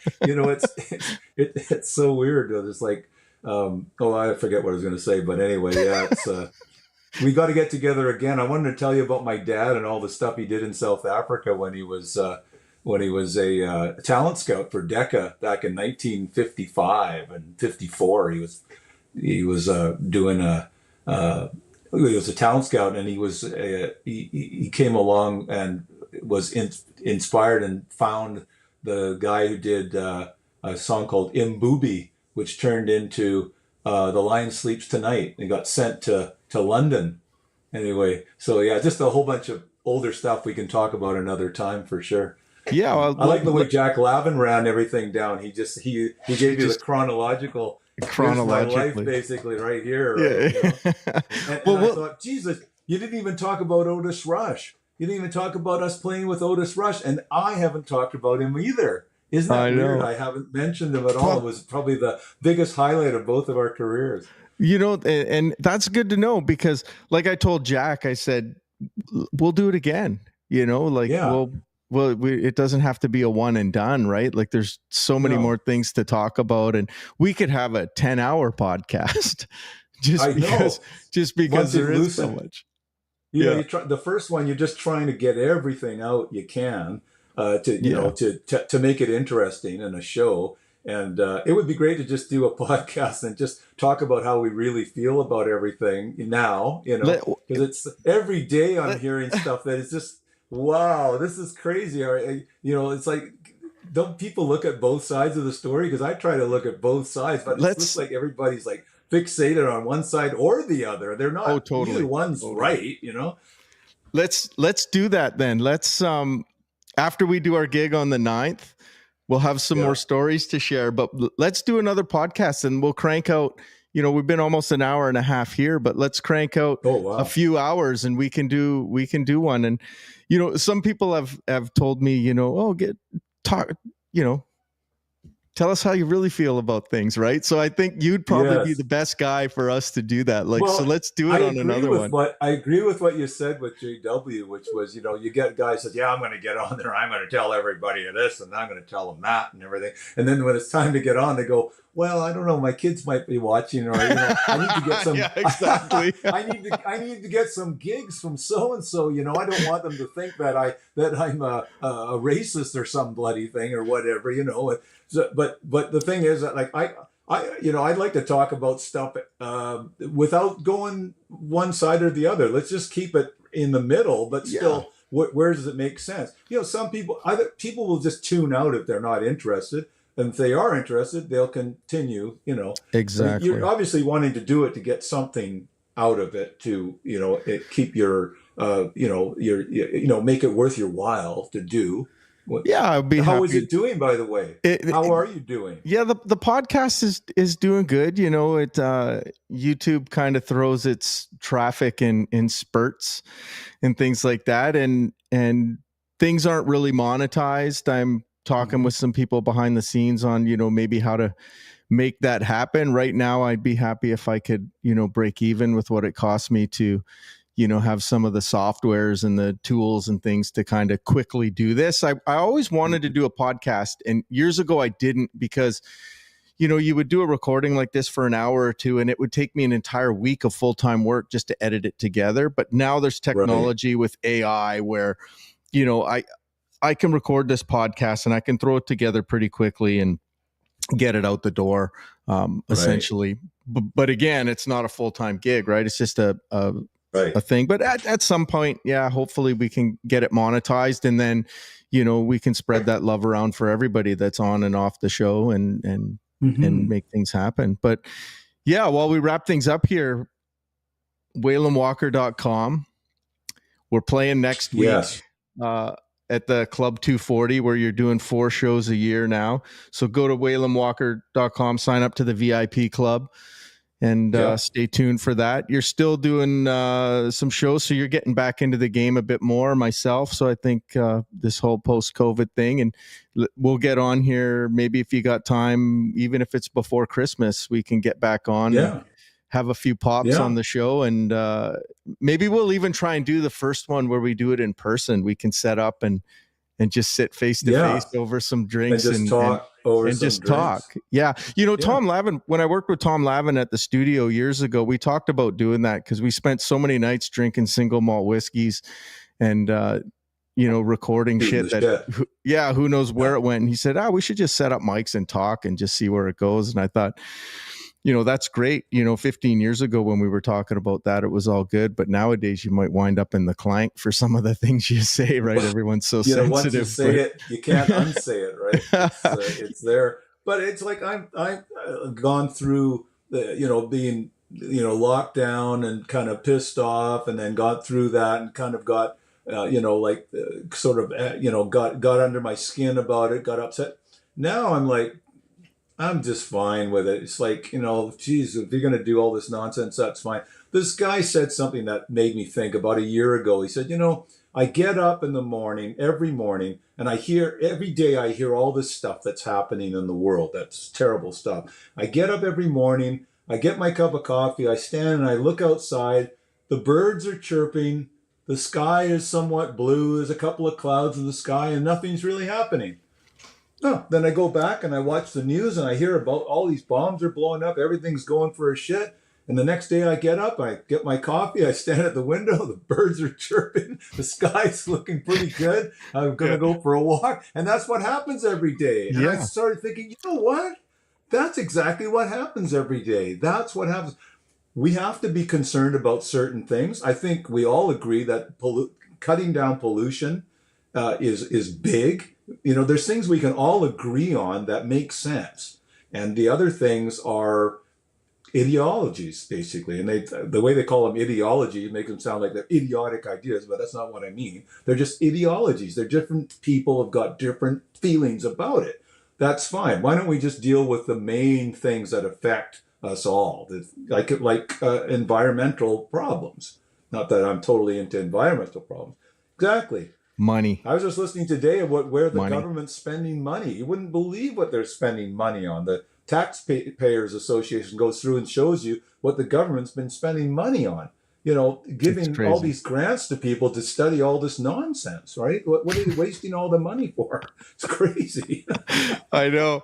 It's so weird. It's like, I forget what I was going to say, but anyway, it's we got to get together again. I wanted to tell you about my dad and all the stuff he did in South Africa when he was a talent scout for Decca back in 1955 and 54. He was doing he was a talent scout, and he came along and was inspired and found the guy who did a song called Mboobi, which turned into The Lion Sleeps Tonight. He got sent to London. Anyway, so yeah, just a whole bunch of older stuff we can talk about another time for sure. Yeah, I like the way Jack Lavin ran everything down. He gave you the chronological here's my life chronologically. basically right here, right? You know, Yeah. and I well, thought, Jesus, you didn't even talk about Otis Rush. You didn't even talk about us playing with Otis Rush, and I haven't talked about him either. Isn't I that weird? know. I haven't mentioned him at all. It Well, was probably the biggest highlight of both of our careers. and that's good to know because, like I told Jack, I said we'll do it again. Like Yeah, it doesn't have to be a one and done, right? Like there's so many more no, things to talk about, and we could have a 10-hour podcast I know. just because Once it there is so loosened, much. you know, Yeah, you try the first one. You're just trying to get everything out you can to you yeah. know to make it interesting in a show. And it would be great to just do a podcast and just talk about how we really feel about everything now. Let, Because it's every day I'm let, hearing stuff that is just wow, this is crazy. It's like don't people look at both sides of the story? Because I try to look at both sides, but it looks let's. like everybody's like fixated on one side or the other. They're Oh, not neither totally, one's totally. right. Let's do that then. Let's after we do our gig on the 9th, we'll have some more Yeah. stories to share, but let's do another podcast and we'll crank out, we've been almost an hour and a half here, but let's crank out Oh a wow. few hours and we can do one. And some people have told me, oh, talk, you know, tell us how you really feel about things, right? So I think you'd probably be Yes. the best guy for us to do that. Like, so Well, let's do it on another one. I agree with what you said with JW, which was, you get guys that, yeah, I'm going to get on there, I'm going to tell everybody this, and I'm going to tell them that, and everything. And then when it's time to get on, they go, well, I don't know, my kids might be watching, or I need to get some, Yeah, exactly. I need to get some gigs from so and so. I don't want them to think that I'm a racist or some bloody thing or whatever. So, but the thing is that like I'd like to talk about stuff without going one side or the other. Let's just keep it in the middle, but Yeah. still, where does it make sense? Some other people will just tune out if they're not interested, and if they are interested, they'll continue. Exactly. You're obviously wanting to do it to get something out of it to keep your make it worth your while to do. Yeah, I'd be How happy. is it doing, by the way? How are you doing? Yeah, the podcast is doing good. It YouTube kind of throws its traffic in spurts and things like that, and things aren't really monetized. I'm talking with some people behind the scenes on maybe how to make that happen. Right now, I'd be happy if I could break even with what it costs me to have some of the softwares and the tools and things to kind of quickly do this. I always wanted to do a podcast, and years ago I didn't because, you would do a recording like this for an hour or two and it would take me an entire week of full-time work just to edit it together. But now there's technology with AI where, I can record this podcast and I can throw it together pretty quickly and get it out the door, essentially. But again, it's not a full-time gig, right? It's just a thing. But at some point, yeah, hopefully we can get it monetized, and then we can spread that love around for everybody that's on and off the show and make things happen. But yeah, while we wrap things up here, WailinWalker.com. We're playing next week Yes. At the Club 240, where you're doing 4 shows a year now. So go to WailinWalker.com, sign up to the VIP club, and stay tuned for that. You're still doing some shows, so you're getting back into the game a bit more, myself. So I think this whole post-COVID thing, and we'll get on here maybe if you got time, even if it's before Christmas, we can get back on and have a few pops on the show. And maybe we'll even try and do the first one where we do it in person. We can set up and just sit face to face over some drinks and just talk over some drinks. Talk. Yeah. Tom Lavin, when I worked with Tom Lavin at the studio years ago, we talked about doing that because we spent so many nights drinking single malt whiskeys and, recording shit who knows where it went. And he said, we should just set up mics and talk and just see where it goes. And I thought, that's great. 15 years ago when we were talking about that, it was all good. But nowadays you might wind up in the clank for some of the things you say, right? Everyone's so sensitive. Once you say it, you can't unsay it, right? It's there. But it's like I've gone through being locked down and kind of pissed off, and then got through that and kind of got got under my skin about it, got upset. Now I'm like, I'm just fine with it. It's like, geez, if you're going to do all this nonsense, that's fine. This guy said something that made me think about a year ago. He said, I get up in the morning, every morning, and every day I hear all this stuff that's happening in the world. That's terrible stuff. I get up every morning, I get my cup of coffee, I stand and I look outside. The birds are chirping. The sky is somewhat blue. There's a couple of clouds in the sky and nothing's really happening. No, then I go back and I watch the news and I hear about all these bombs are blowing up. Everything's going for a shit. And the next day I get up, I get my coffee, I stand at the window, the birds are chirping, the sky's looking pretty good. I'm going to go for a walk. And that's what happens every day. And I started thinking, you know what? That's exactly what happens every day. That's what happens. We have to be concerned about certain things. I think we all agree that cutting down pollution is big. There's things we can all agree on that make sense. And the other things are ideologies, basically. And the way they call them ideology makes them sound like they're idiotic ideas, but that's not what I mean. They're just ideologies. They're different people have got different feelings about it. That's fine. Why don't we just deal with the main things that affect us all, like environmental problems? Not that I'm totally into environmental problems. Exactly. Money. I was just listening today of where the government's spending money. You wouldn't believe what they're spending money on. The Taxpayers Association goes through and shows you what the government's been spending money on. Giving all these grants to people to study all this nonsense, right? What are they wasting all the money for? It's crazy. I know.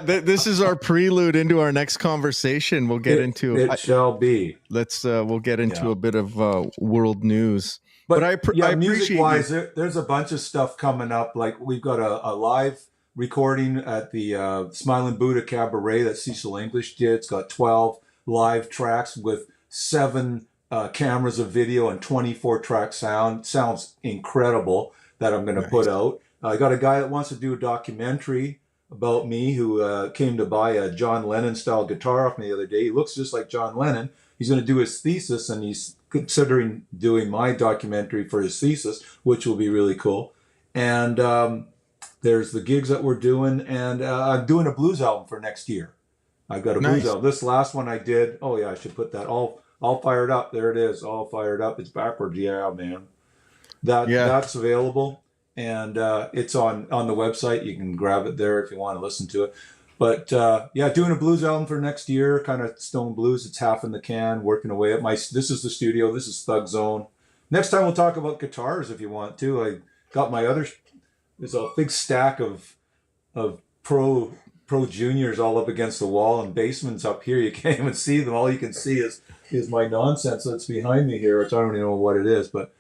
This is our prelude into our next conversation. We'll get into it. Shall be. We'll get into a bit of world news. But I appreciate music-wise, there's a bunch of stuff coming up. Like we've got a live recording at the Smiling Buddha Cabaret that Cecil English did. It's got 12 live tracks with 7 cameras of video and 24 track sound. Sounds incredible that I'm going to put out. I got a guy that wants to do a documentary about me who came to buy a John Lennon style guitar off me the other day. He looks just like John Lennon. He's going to do his thesis and he's considering doing my documentary for his thesis, which will be really cool. And there's the gigs that we're doing, and I'm doing a blues album for next year. I've got a blues album. This last one I did, I should put that all fired up. There it is, all fired up. It's backwards. Yeah, man. That's available, and it's on the website. You can grab it there if you want to listen to it. But doing a blues album for next year, kind of stone blues. It's half in the can, working away at this is the studio. This is Thug Zone. Next time we'll talk about guitars if you want to. I got there's a big stack of pro juniors all up against the wall, and basements up here. You can't even see them. All you can see is my nonsense that's behind me here, which I don't even know what it is. But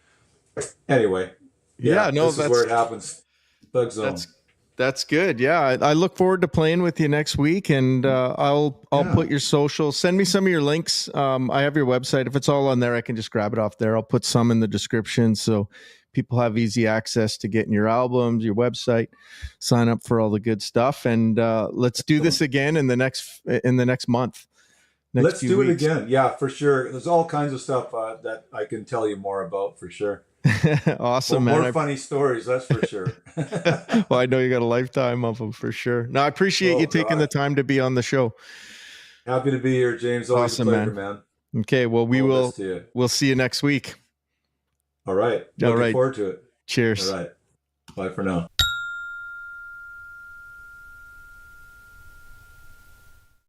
anyway, this is where it happens. Thug Zone. That's good. Yeah, I look forward to playing with you next week, and I'll put your socials. Send me some of your links. I have your website. If it's all on there, I can just grab it off there. I'll put some in the description so people have easy access to getting your albums, your website, sign up for all the good stuff, and let's do this again in the next month. Let's do it again. Yeah, for sure. There's all kinds of stuff that I can tell you more about for sure. Awesome, man. More funny stories, that's for sure. Well, I know you got a lifetime of them for sure. No, I appreciate you taking the time to be on the show. Happy to be here, James. Always a pleasure, man. Okay, well, we'll see you next week. All right. Looking forward to it. Cheers. All right. Bye for now.